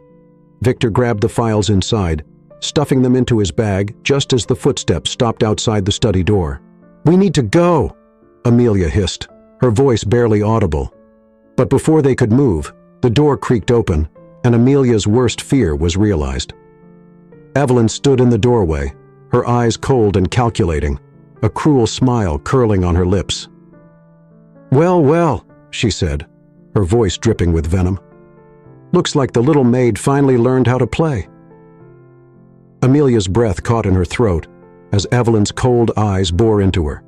Victor grabbed the files inside, stuffing them into his bag just as the footsteps stopped outside the study door. "We need to go," Amelia hissed, her voice barely audible. But before they could move, the door creaked open, and Amelia's worst fear was realized. Evelyn stood in the doorway, her eyes cold and calculating, a cruel smile curling on her lips. "Well, well," she said, her voice dripping with venom. "Looks like the little maid finally learned how to play." Amelia's breath caught in her throat as Evelyn's cold eyes bore into her.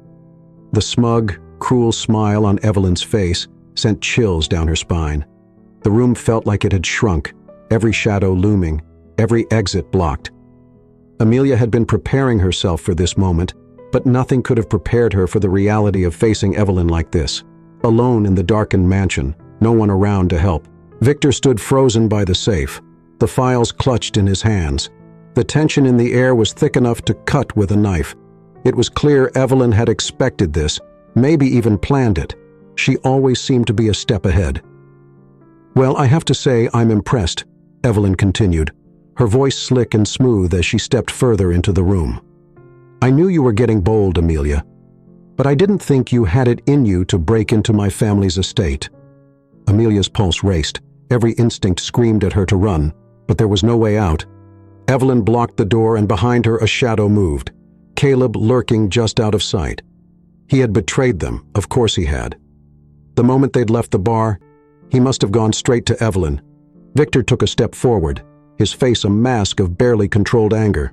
The smug, cruel smile on Evelyn's face sent chills down her spine. The room felt like it had shrunk, every shadow looming, every exit blocked. Amelia had been preparing herself for this moment, but nothing could have prepared her for the reality of facing Evelyn like this, alone in the darkened mansion, no one around to help. Victor stood frozen by the safe, the files clutched in his hands. The tension in the air was thick enough to cut with a knife. It was clear Evelyn had expected this, maybe even planned it. She always seemed to be a step ahead. "Well, I have to say I'm impressed," Evelyn continued, her voice slick and smooth as she stepped further into the room. "I knew you were getting bold, Amelia, but I didn't think you had it in you to break into my family's estate." Amelia's pulse raced. Every instinct screamed at her to run, but there was no way out. Evelyn blocked the door, and behind her a shadow moved, Caleb lurking just out of sight. He had betrayed them, of course he had. The moment they'd left the bar, he must have gone straight to Evelyn. Victor took a step forward, his face a mask of barely controlled anger.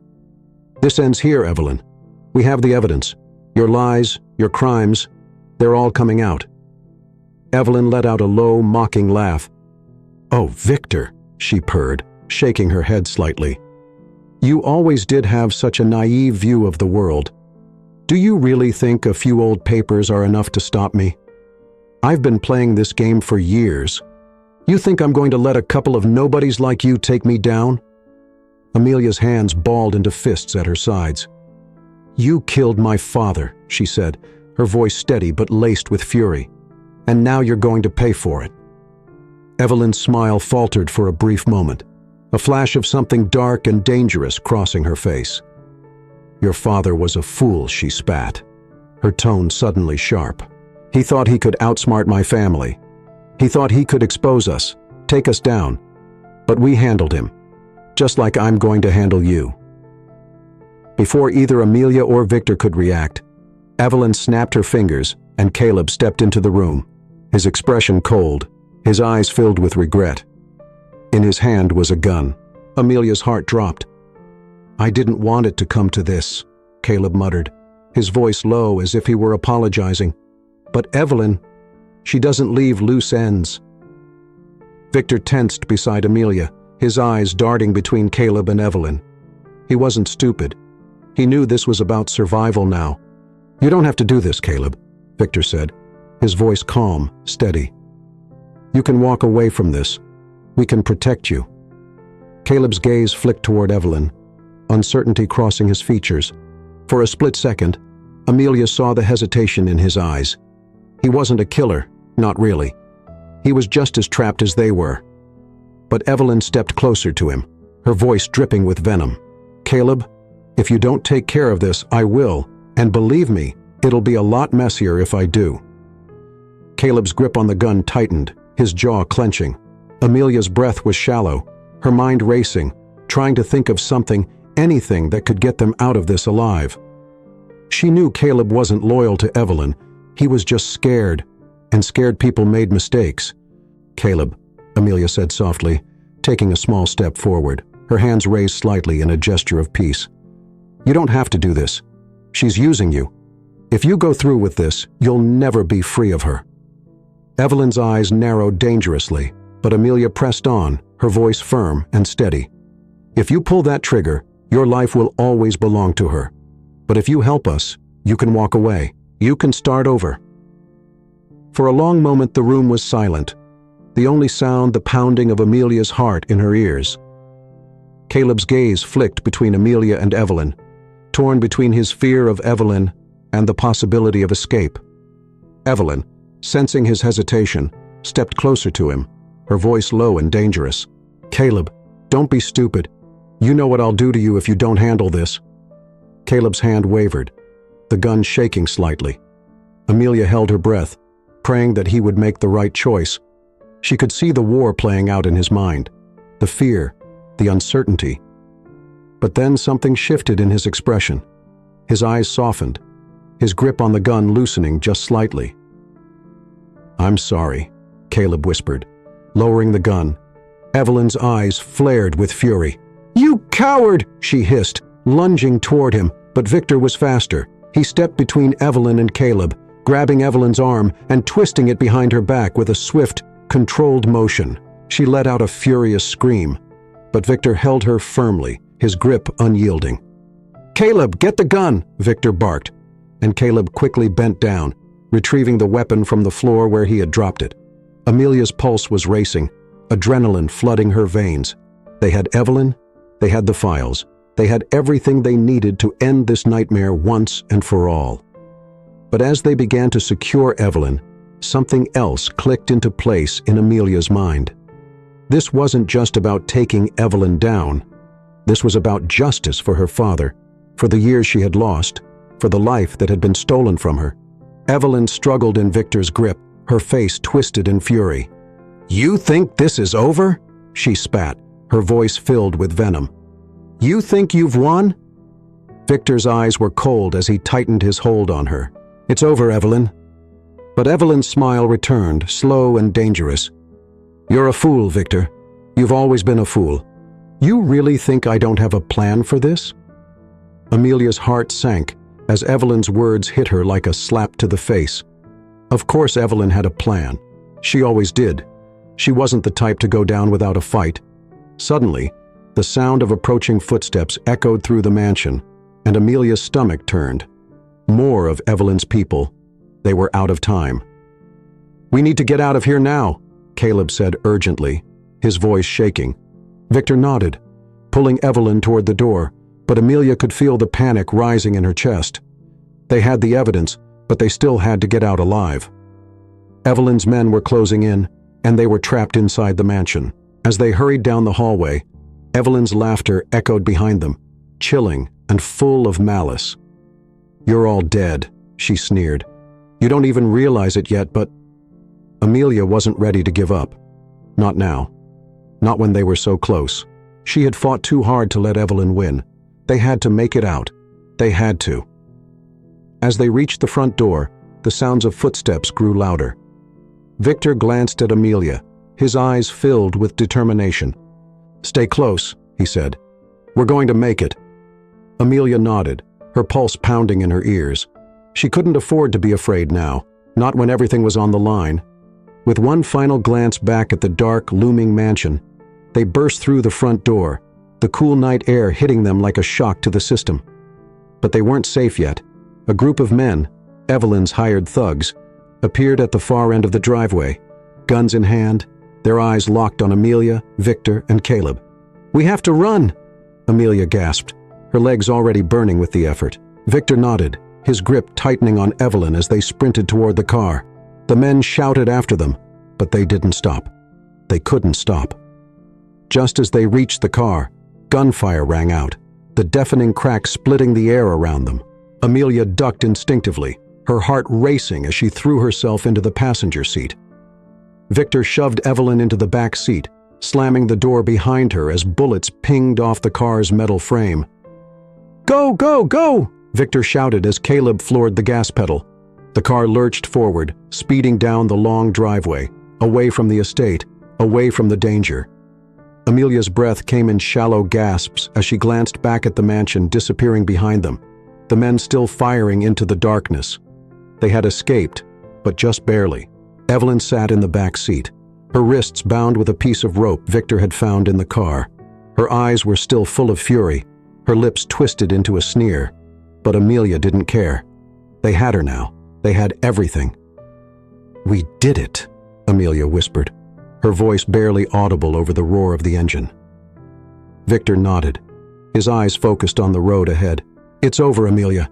"This ends here, Evelyn. We have the evidence. Your lies, your crimes, they're all coming out." Evelyn let out a low, mocking laugh. "Oh, Victor," she purred, shaking her head slightly. "You always did have such a naive view of the world. Do you really think a few old papers are enough to stop me? I've been playing this game for years. You think I'm going to let a couple of nobodies like you take me down?" Amelia's hands balled into fists at her sides. "You killed my father," she said, her voice steady but laced with fury. "And now you're going to pay for it." Evelyn's smile faltered for a brief moment, a flash of something dark and dangerous crossing her face. "Your father was a fool," she spat, her tone suddenly sharp. "He thought he could outsmart my family. He thought he could expose us, take us down. But we handled him, just like I'm going to handle you." Before either Amelia or Victor could react, Evelyn snapped her fingers and Caleb stepped into the room, his expression cold, his eyes filled with regret. In his hand was a gun. Amelia's heart dropped. "I didn't want it to come to this," Caleb muttered, his voice low as if he were apologizing. "But Evelyn, she doesn't leave loose ends." Victor tensed beside Amelia, his eyes darting between Caleb and Evelyn. He wasn't stupid. He knew this was about survival now. "You don't have to do this, Caleb," Victor said, his voice calm, steady. "You can walk away from this. We can protect you." Caleb's gaze flicked toward Evelyn, uncertainty crossing his features. For a split second, Amelia saw the hesitation in his eyes. He wasn't a killer, not really. He was just as trapped as they were. But Evelyn stepped closer to him, her voice dripping with venom. "Caleb, if you don't take care of this, I will, and believe me, it'll be a lot messier if I do." Caleb's grip on the gun tightened, his jaw clenching. Amelia's breath was shallow, her mind racing, trying to think of something, anything that could get them out of this alive. She knew Caleb wasn't loyal to Evelyn. He was just scared, and scared people made mistakes. "Caleb," Amelia said softly, taking a small step forward, her hands raised slightly in a gesture of peace. "You don't have to do this. She's using you. If you go through with this, you'll never be free of her." Evelyn's eyes narrowed dangerously, but Amelia pressed on, her voice firm and steady. "If you pull that trigger, your life will always belong to her. But if you help us, you can walk away. You can start over." For a long moment the room was silent, the only sound the pounding of Amelia's heart in her ears. Caleb's gaze flicked between Amelia and Evelyn, torn between his fear of Evelyn and the possibility of escape. Evelyn, sensing his hesitation, stepped closer to him, her voice low and dangerous. "Caleb, don't be stupid. You know what I'll do to you if you don't handle this." Caleb's hand wavered, the gun shaking slightly. Amelia held her breath, praying that he would make the right choice. She could see the war playing out in his mind, the fear, the uncertainty. But then something shifted in his expression. His eyes softened, his grip on the gun loosening just slightly. "I'm sorry," Caleb whispered, lowering the gun. Evelyn's eyes flared with fury. "You coward!" she hissed, lunging toward him, but Victor was faster. He stepped between Evelyn and Caleb, grabbing Evelyn's arm and twisting it behind her back with a swift, controlled motion. She let out a furious scream, but Victor held her firmly, his grip unyielding. "Caleb, get the gun!" Victor barked, and Caleb quickly bent down, retrieving the weapon from the floor where he had dropped it. Amelia's pulse was racing, adrenaline flooding her veins. They had Evelyn, they had the files, they had everything they needed to end this nightmare once and for all. But as they began to secure Evelyn, something else clicked into place in Amelia's mind. This wasn't just about taking Evelyn down. This was about justice for her father, for the years she had lost, for the life that had been stolen from her. Evelyn struggled in Victor's grip, her face twisted in fury. "You think this is over?" she spat, her voice filled with venom. "You think you've won?" Victor's eyes were cold as he tightened his hold on her. "It's over, Evelyn." But Evelyn's smile returned, slow and dangerous. "You're a fool, Victor. You've always been a fool. You really think I don't have a plan for this?" Amelia's heart sank as Evelyn's words hit her like a slap to the face. Of course Evelyn had a plan. She always did. She wasn't the type to go down without a fight. Suddenly, the sound of approaching footsteps echoed through the mansion, and Amelia's stomach turned. More of Evelyn's people. They were out of time. "We need to get out of here now," Caleb said urgently, his voice shaking. Victor nodded, pulling Evelyn toward the door, but Amelia could feel the panic rising in her chest. They had the evidence, but they still had to get out alive. Evelyn's men were closing in, and they were trapped inside the mansion. As they hurried down the hallway, Evelyn's laughter echoed behind them, chilling and full of malice. "You're all dead," she sneered. "You don't even realize it yet, but—" Amelia wasn't ready to give up. Not now. Not when they were so close. She had fought too hard to let Evelyn win. They had to make it out. They had to. As they reached the front door, the sounds of footsteps grew louder. Victor glanced at Amelia, his eyes filled with determination. "Stay close," he said. "We're going to make it." Amelia nodded, her pulse pounding in her ears. She couldn't afford to be afraid now, not when everything was on the line. With one final glance back at the dark, looming mansion, they burst through the front door, the cool night air hitting them like a shock to the system. But they weren't safe yet. A group of men, Evelyn's hired thugs, appeared at the far end of the driveway, guns in hand, their eyes locked on Amelia, Victor, and Caleb. "We have to run!" Amelia gasped, her legs already burning with the effort. Victor nodded, his grip tightening on Evelyn as they sprinted toward the car. The men shouted after them, but they didn't stop. They couldn't stop. Just as they reached the car, gunfire rang out, the deafening crack splitting the air around them. Amelia ducked instinctively, her heart racing as she threw herself into the passenger seat. Victor shoved Evelyn into the back seat, slamming the door behind her as bullets pinged off the car's metal frame. "Go, go, go!" Victor shouted as Caleb floored the gas pedal. The car lurched forward, speeding down the long driveway, away from the estate, away from the danger. Amelia's breath came in shallow gasps as she glanced back at the mansion disappearing behind them, the men still firing into the darkness. They had escaped, but just barely. Evelyn sat in the back seat, her wrists bound with a piece of rope Victor had found in the car. Her eyes were still full of fury, her lips twisted into a sneer. But Amelia didn't care. They had her now. They had everything. "We did it," Amelia whispered, her voice barely audible over the roar of the engine. Victor nodded, his eyes focused on the road ahead. "It's over, Amelia.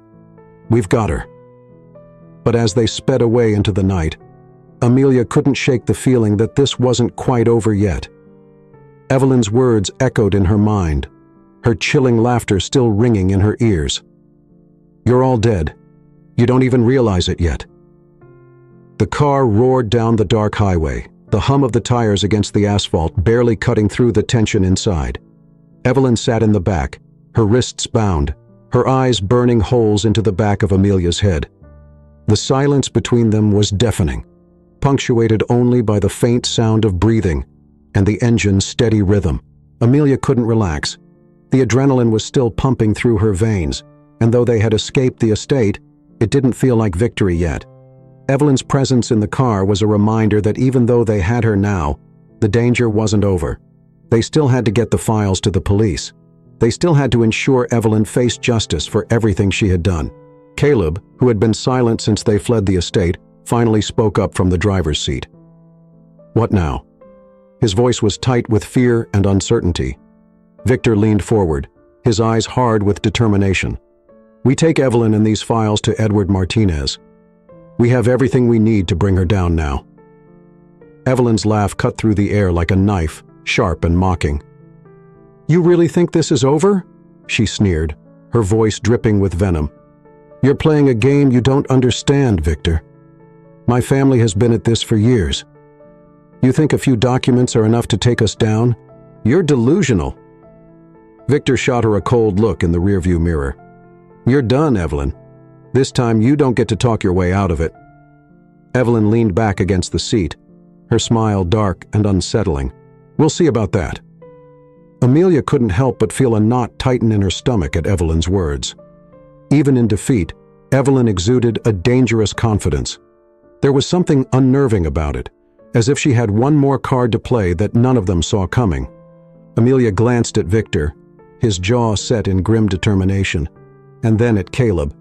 We've got her. But as they sped away into the night, Amelia couldn't shake the feeling that this wasn't quite over yet. Evelyn's words echoed in her mind, her chilling laughter still ringing in her ears. "You're all dead. You don't even realize it yet." The car roared down the dark highway, the hum of the tires against the asphalt barely cutting through the tension inside. Evelyn sat in the back, her wrists bound, her eyes burning holes into the back of Amelia's head. The silence between them was deafening, punctuated only by the faint sound of breathing and the engine's steady rhythm. Amelia couldn't relax. The adrenaline was still pumping through her veins, and though they had escaped the estate, it didn't feel like victory yet. Evelyn's presence in the car was a reminder that even though they had her now, the danger wasn't over. They still had to get the files to the police. They still had to ensure Evelyn faced justice for everything she had done. Caleb, who had been silent since they fled the estate, finally spoke up from the driver's seat. "What now?" His voice was tight with fear and uncertainty. Victor leaned forward, his eyes hard with determination. "We take Evelyn and these files to Edward Martinez. We have everything we need to bring her down now." Evelyn's laugh cut through the air like a knife, sharp and mocking. "You really think this is over?" she sneered, her voice dripping with venom. "You're playing a game you don't understand, Victor. My family has been at this for years. You think a few documents are enough to take us down? You're delusional." Victor shot her a cold look in the rearview mirror. "You're done, Evelyn. This time you don't get to talk your way out of it." Evelyn leaned back against the seat, her smile dark and unsettling. "We'll see about that." Amelia couldn't help but feel a knot tighten in her stomach at Evelyn's words. Even in defeat, Evelyn exuded a dangerous confidence. There was something unnerving about it, as if she had one more card to play that none of them saw coming. Amelia glanced at Victor, his jaw set in grim determination, and then at Caleb,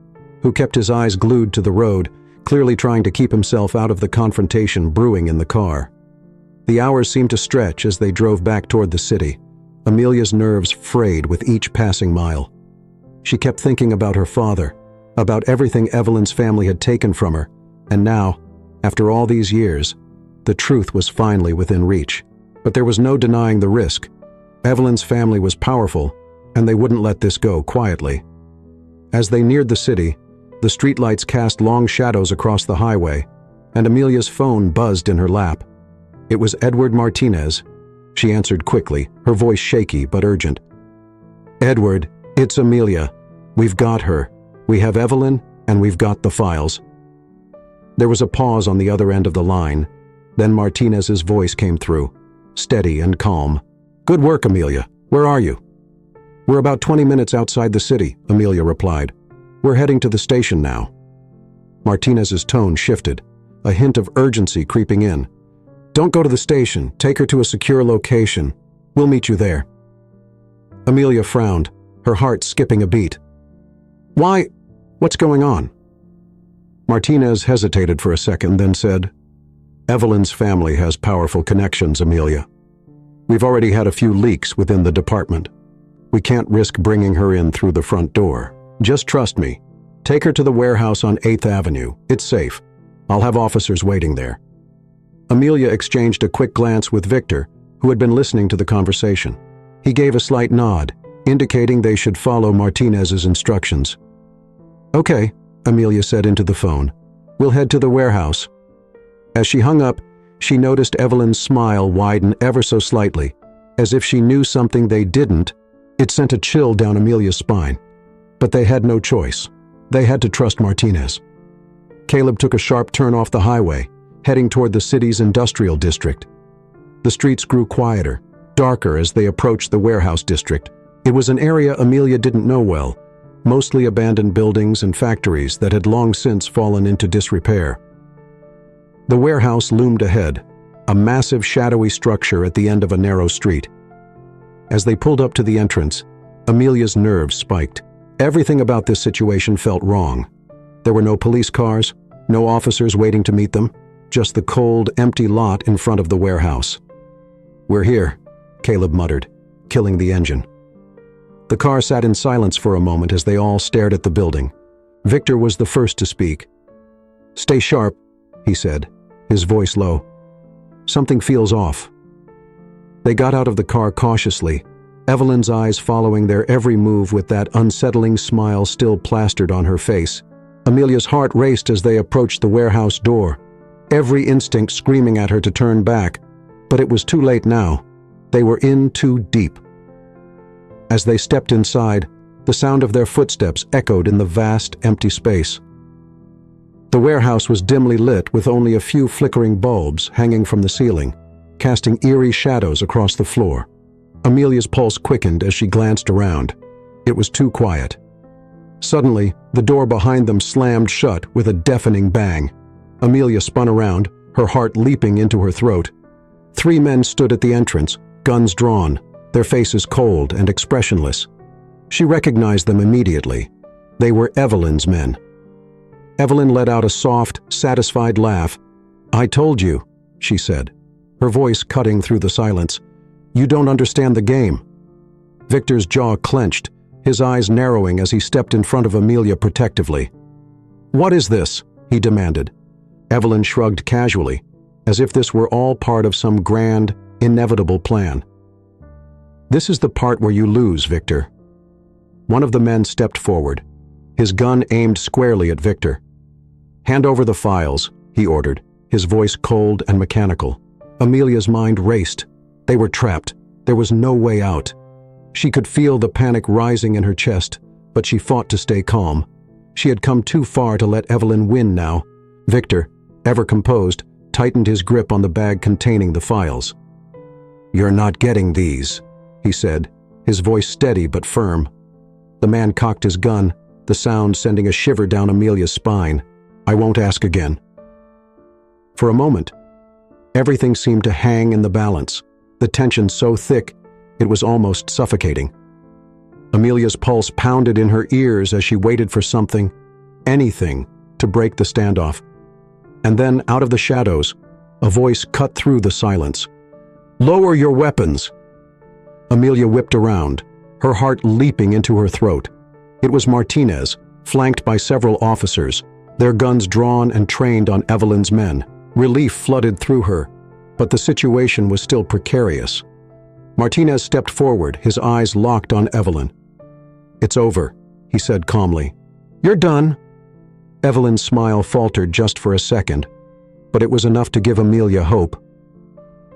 who kept his eyes glued to the road, clearly trying to keep himself out of the confrontation brewing in the car. The hours seemed to stretch as they drove back toward the city, Amelia's nerves frayed with each passing mile. She kept thinking about her father, about everything Evelyn's family had taken from her, and now, after all these years, the truth was finally within reach. But there was no denying the risk. Evelyn's family was powerful, and they wouldn't let this go quietly. As they neared the city, the streetlights cast long shadows across the highway, and Amelia's phone buzzed in her lap. It was Edward Martinez. She answered quickly, her voice shaky but urgent. "Edward, it's Amelia. We've got her. We have Evelyn, and we've got the files." There was a pause on the other end of the line. Then Martinez's voice came through, steady and calm. "Good work, Amelia. Where are you?" "We're about 20 minutes outside the city," Amelia replied. "We're heading to the station now." Martinez's tone shifted, a hint of urgency creeping in. "Don't go to the station. Take her to a secure location. We'll meet you there." Amelia frowned, her heart skipping a beat. "Why? What's going on?" Martinez hesitated for a second, then said, "Evelyn's family has powerful connections, Amelia. We've already had a few leaks within the department. We can't risk bringing her in through the front door. Just trust me. Take her to the warehouse on 8th Avenue. It's safe. I'll have officers waiting there." Amelia exchanged a quick glance with Victor, who had been listening to the conversation. He gave a slight nod, indicating they should follow Martinez's instructions. "Okay," Amelia said into the phone. "We'll head to the warehouse." As she hung up, she noticed Evelyn's smile widen ever so slightly, as if she knew something they didn't. It sent a chill down Amelia's spine. But they had no choice. They had to trust Martinez. Caleb took a sharp turn off the highway, heading toward the city's industrial district. The streets grew quieter, darker as they approached the warehouse district. It was an area Amelia didn't know well, mostly abandoned buildings and factories that had long since fallen into disrepair. The warehouse loomed ahead, a massive shadowy structure at the end of a narrow street. As they pulled up to the entrance, Amelia's nerves spiked. Everything about this situation felt wrong. There were no police cars, no officers waiting to meet them, just the cold, empty lot in front of the warehouse. "We're here," Caleb muttered, killing the engine. The car sat in silence for a moment as they all stared at the building. Victor was the first to speak. "Stay sharp," he said, his voice low. "Something feels off." They got out of the car cautiously, Evelyn's eyes following their every move with that unsettling smile still plastered on her face. Amelia's heart raced as they approached the warehouse door, every instinct screaming at her to turn back, but it was too late now. They were in too deep. As they stepped inside, the sound of their footsteps echoed in the vast, empty space. The warehouse was dimly lit with only a few flickering bulbs hanging from the ceiling, casting eerie shadows across the floor. Amelia's pulse quickened as she glanced around. It was too quiet. Suddenly, the door behind them slammed shut with a deafening bang. Amelia spun around, her heart leaping into her throat. 3 men stood at the entrance, guns drawn, their faces cold and expressionless. She recognized them immediately. They were Evelyn's men. Evelyn let out a soft, satisfied laugh. "I told you," she said, her voice cutting through the silence. "You don't understand the game." Victor's jaw clenched, his eyes narrowing as he stepped in front of Amelia protectively. "What is this?" he demanded. Evelyn shrugged casually, as if this were all part of some grand, inevitable plan. "This is the part where you lose, Victor." One of the men stepped forward, his gun aimed squarely at Victor. "Hand over the files," he ordered, his voice cold and mechanical. Amelia's mind raced. They were trapped. There was no way out. She could feel the panic rising in her chest, but she fought to stay calm. She had come too far to let Evelyn win now. Victor, ever composed, tightened his grip on the bag containing the files. "You're not getting these," he said, his voice steady but firm. The man cocked his gun, the sound sending a shiver down Amelia's spine. "I won't ask again." For a moment, everything seemed to hang in the balance, the tension so thick it was almost suffocating. Amelia's pulse pounded in her ears as she waited for something, anything, to break the standoff. And then, out of the shadows, a voice cut through the silence. "Lower your weapons!" Amelia whipped around, her heart leaping into her throat. It was Martinez, flanked by several officers, their guns drawn and trained on Evelyn's men. Relief flooded through her, but the situation was still precarious. Martinez stepped forward, his eyes locked on Evelyn. "It's over," he said calmly. "You're done." Evelyn's smile faltered just for a second, but it was enough to give Amelia hope.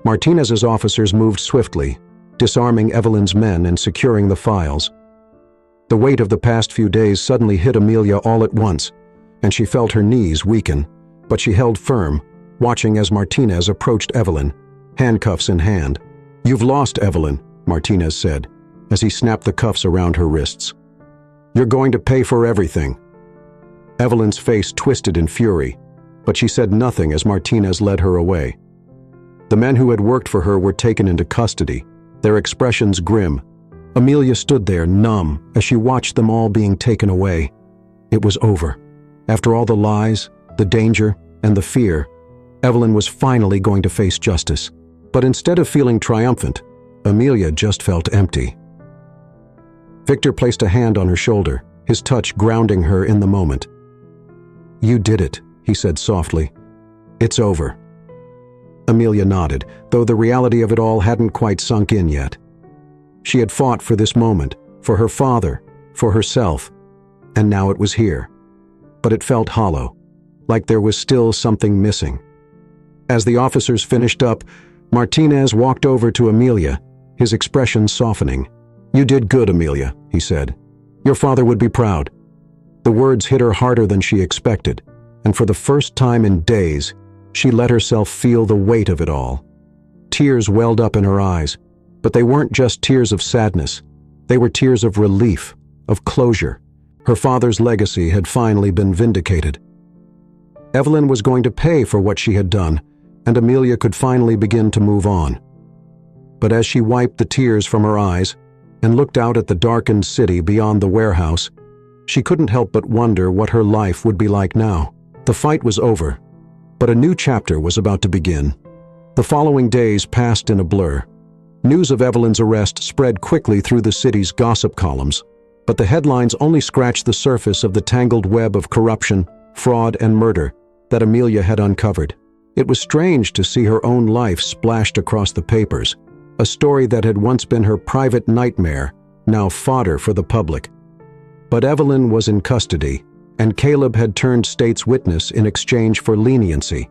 Martinez's officers moved swiftly, disarming Evelyn's men and securing the files. The weight of the past few days suddenly hit Amelia all at once, and she felt her knees weaken, but she held firm, watching as Martinez approached Evelyn, handcuffs in hand. "You've lost, Evelyn," Martinez said, as he snapped the cuffs around her wrists. "You're going to pay for everything." Evelyn's face twisted in fury, but she said nothing as Martinez led her away. The men who had worked for her were taken into custody, their expressions grim. Amelia stood there, numb, as she watched them all being taken away. It was over. After all the lies, the danger, and the fear, Evelyn was finally going to face justice. But instead of feeling triumphant, Amelia just felt empty. Victor placed a hand on her shoulder, his touch grounding her in the moment. "You did it," he said softly. "It's over." Amelia nodded, though the reality of it all hadn't quite sunk in yet. She had fought for this moment, for her father, for herself, and now it was here. But it felt hollow, like there was still something missing. As the officers finished up, Martinez walked over to Amelia, his expression softening. "You did good, Amelia," he said. "Your father would be proud." The words hit her harder than she expected, and for the first time in days, she let herself feel the weight of it all. Tears welled up in her eyes, but they weren't just tears of sadness. They were tears of relief, of closure. Her father's legacy had finally been vindicated. Evelyn was going to pay for what she had done, and Amelia could finally begin to move on. But as she wiped the tears from her eyes and looked out at the darkened city beyond the warehouse, she couldn't help but wonder what her life would be like now. The fight was over, but a new chapter was about to begin. The following days passed in a blur. News of Evelyn's arrest spread quickly through the city's gossip columns, but the headlines only scratched the surface of the tangled web of corruption, fraud, and murder that Amelia had uncovered. It was strange to see her own life splashed across the papers, a story that had once been her private nightmare, now fodder for the public. But Evelyn was in custody, and Caleb had turned state's witness in exchange for leniency.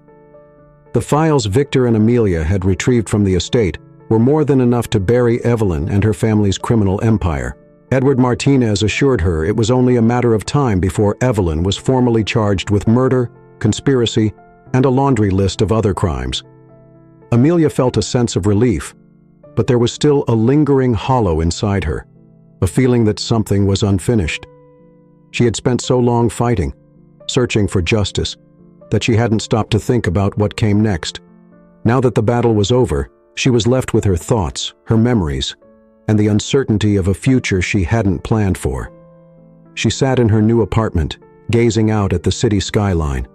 The files Victor and Amelia had retrieved from the estate were more than enough to bury Evelyn and her family's criminal empire. Edward Martinez assured her it was only a matter of time before Evelyn was formally charged with murder, conspiracy, and a laundry list of other crimes. Amelia felt a sense of relief, but there was still a lingering hollow inside her, a feeling that something was unfinished. She had spent so long fighting, searching for justice, that she hadn't stopped to think about what came next. Now that the battle was over, she was left with her thoughts, her memories, and the uncertainty of a future she hadn't planned for. She sat in her new apartment, gazing out at the city skyline.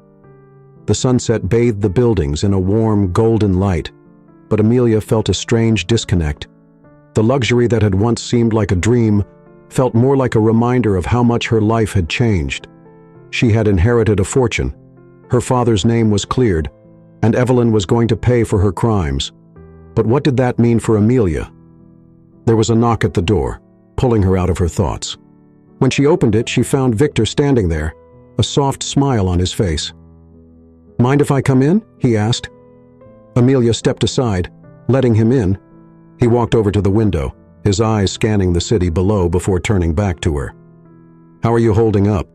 The sunset bathed the buildings in a warm, golden light, but Amelia felt a strange disconnect. The luxury that had once seemed like a dream felt more like a reminder of how much her life had changed. She had inherited a fortune. Her father's name was cleared, and Evelyn was going to pay for her crimes. But what did that mean for Amelia? There was a knock at the door, pulling her out of her thoughts. When she opened it, she found Victor standing there, a soft smile on his face. "Mind if I come in?" he asked. Amelia stepped aside, letting him in. He walked over to the window, his eyes scanning the city below before turning back to her. "How are you holding up?"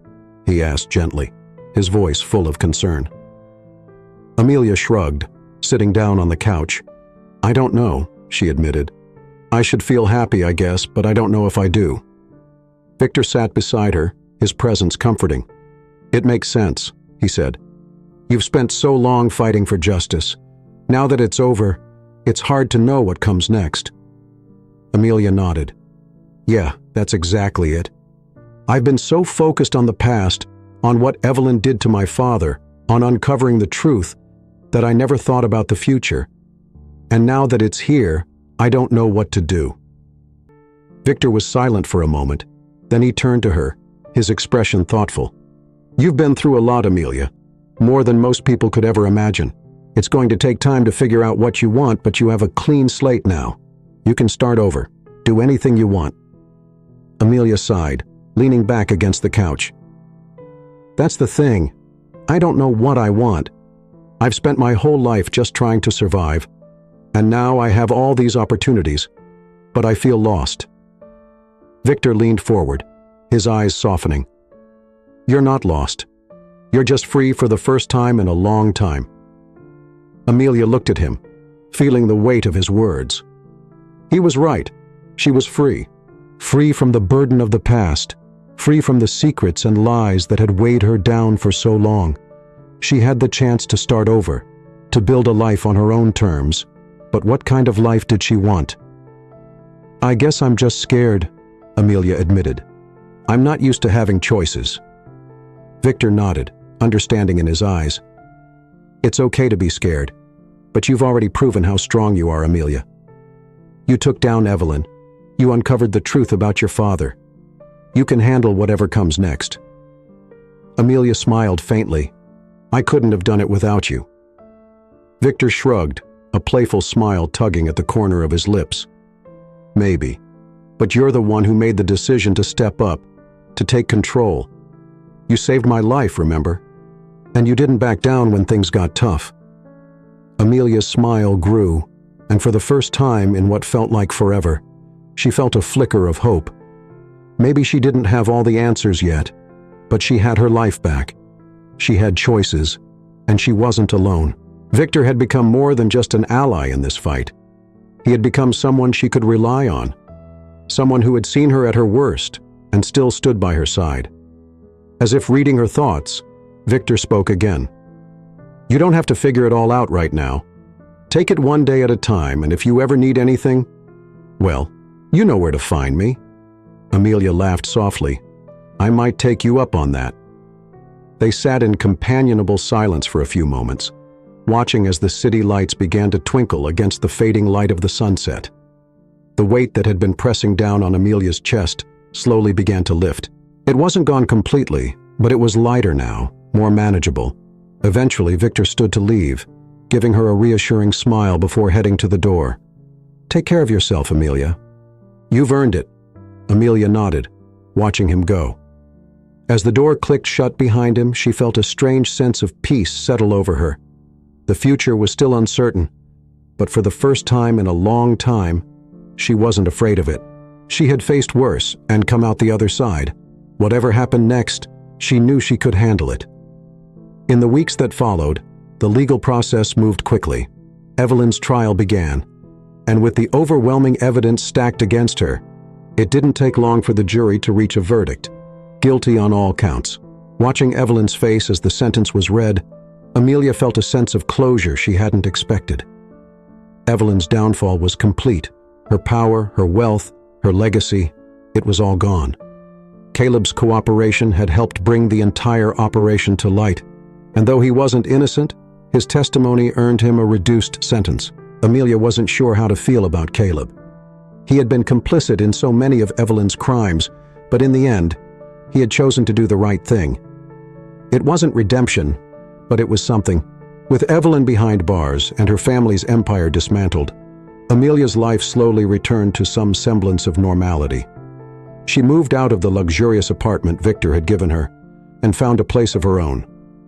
he asked gently, his voice full of concern. Amelia shrugged, sitting down on the couch. "I don't know," she admitted. "I should feel happy, I guess, but I don't know if I do." Victor sat beside her, his presence comforting. "It makes sense," he said. "You've spent so long fighting for justice. Now that it's over, it's hard to know what comes next." Amelia nodded. "Yeah, that's exactly it. I've been so focused on the past, on what Evelyn did to my father, on uncovering the truth, that I never thought about the future. And now that it's here, I don't know what to do." Victor was silent for a moment. Then he turned to her, his expression thoughtful. "You've been through a lot, Amelia. More than most people could ever imagine. It's going to take time to figure out what you want, but you have a clean slate now. You can start over. Do anything you want." Amelia sighed, leaning back against the couch. "That's the thing. I don't know what I want. I've spent my whole life just trying to survive, and now I have all these opportunities, but I feel lost." Victor leaned forward, his eyes softening. "You're not lost. You're just free for the first time in a long time." Amelia looked at him, feeling the weight of his words. He was right. She was free. Free from the burden of the past, free from the secrets and lies that had weighed her down for so long. She had the chance to start over, to build a life on her own terms. But what kind of life did she want? "I guess I'm just scared," Amelia admitted. "I'm not used to having choices." Victor nodded, understanding in his eyes. "It's okay to be scared, but you've already proven how strong you are, Amelia. You took down Evelyn. You uncovered the truth about your father. You can handle whatever comes next." Amelia smiled faintly. "I couldn't have done it without you." Victor shrugged, a playful smile tugging at the corner of his lips. "Maybe, but you're the one who made the decision to step up, to take control. You saved my life, remember? And you didn't back down when things got tough." Amelia's smile grew, and for the first time in what felt like forever, she felt a flicker of hope. Maybe she didn't have all the answers yet, but she had her life back. She had choices, and she wasn't alone. Victor had become more than just an ally in this fight. He had become someone she could rely on, someone who had seen her at her worst and still stood by her side. As if reading her thoughts, Victor spoke again. "You don't have to figure it all out right now. Take it one day at a time, and if you ever need anything, well, you know where to find me." Amelia laughed softly. "I might take you up on that." They sat in companionable silence for a few moments, watching as the city lights began to twinkle against the fading light of the sunset. The weight that had been pressing down on Amelia's chest slowly began to lift. It wasn't gone completely, but it was lighter now, more manageable. Eventually, Victor stood to leave, giving her a reassuring smile before heading to the door. "Take care of yourself, Amelia." "You've earned it." Amelia nodded, watching him go. As the door clicked shut behind him, she felt a strange sense of peace settle over her. The future was still uncertain, but for the first time in a long time, she wasn't afraid of it. She had faced worse and come out the other side. Whatever happened next, she knew she could handle it. In the weeks that followed, the legal process moved quickly. Evelyn's trial began, and with the overwhelming evidence stacked against her, it didn't take long for the jury to reach a verdict. Guilty on all counts. Watching Evelyn's face as the sentence was read, Amelia felt a sense of closure she hadn't expected. Evelyn's downfall was complete. Her power, her wealth, her legacy, it was all gone. Caleb's cooperation had helped bring the entire operation to light, and though he wasn't innocent, his testimony earned him a reduced sentence. Amelia wasn't sure how to feel about Caleb. He had been complicit in so many of Evelyn's crimes, but in the end, he had chosen to do the right thing. It wasn't redemption, but it was something. With Evelyn behind bars and her family's empire dismantled, Amelia's life slowly returned to some semblance of normality. She moved out of the luxurious apartment Victor had given her and found a place of her own,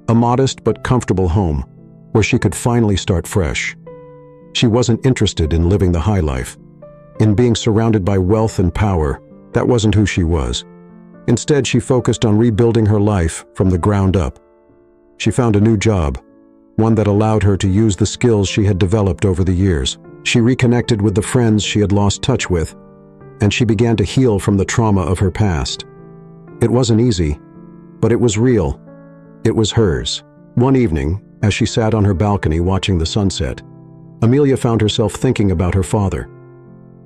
a modest but comfortable home where she could finally start fresh. She wasn't interested in living the high life, in being surrounded by wealth and power. That wasn't who she was. Instead, she focused on rebuilding her life from the ground up. She found a new job, one that allowed her to use the skills she had developed over the years. She reconnected with the friends she had lost touch with, and she began to heal from the trauma of her past. It wasn't easy, but it was real. It was hers. One evening, as she sat on her balcony watching the sunset, Amelia found herself thinking about her father.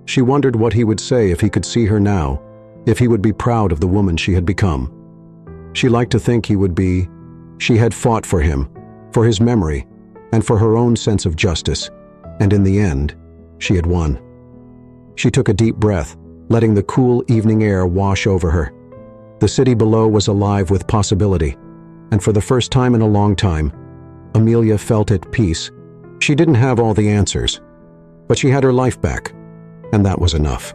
She wondered what he would say if he could see her now, if he would be proud of the woman she had become. She liked to think he would be. She had fought for him, for his memory, and for her own sense of justice, and in the end, she had won. She took a deep breath, letting the cool evening air wash over her. The city below was alive with possibility, and for the first time in a long time, Amelia felt at peace. She didn't have all the answers, but she had her life back, and that was enough.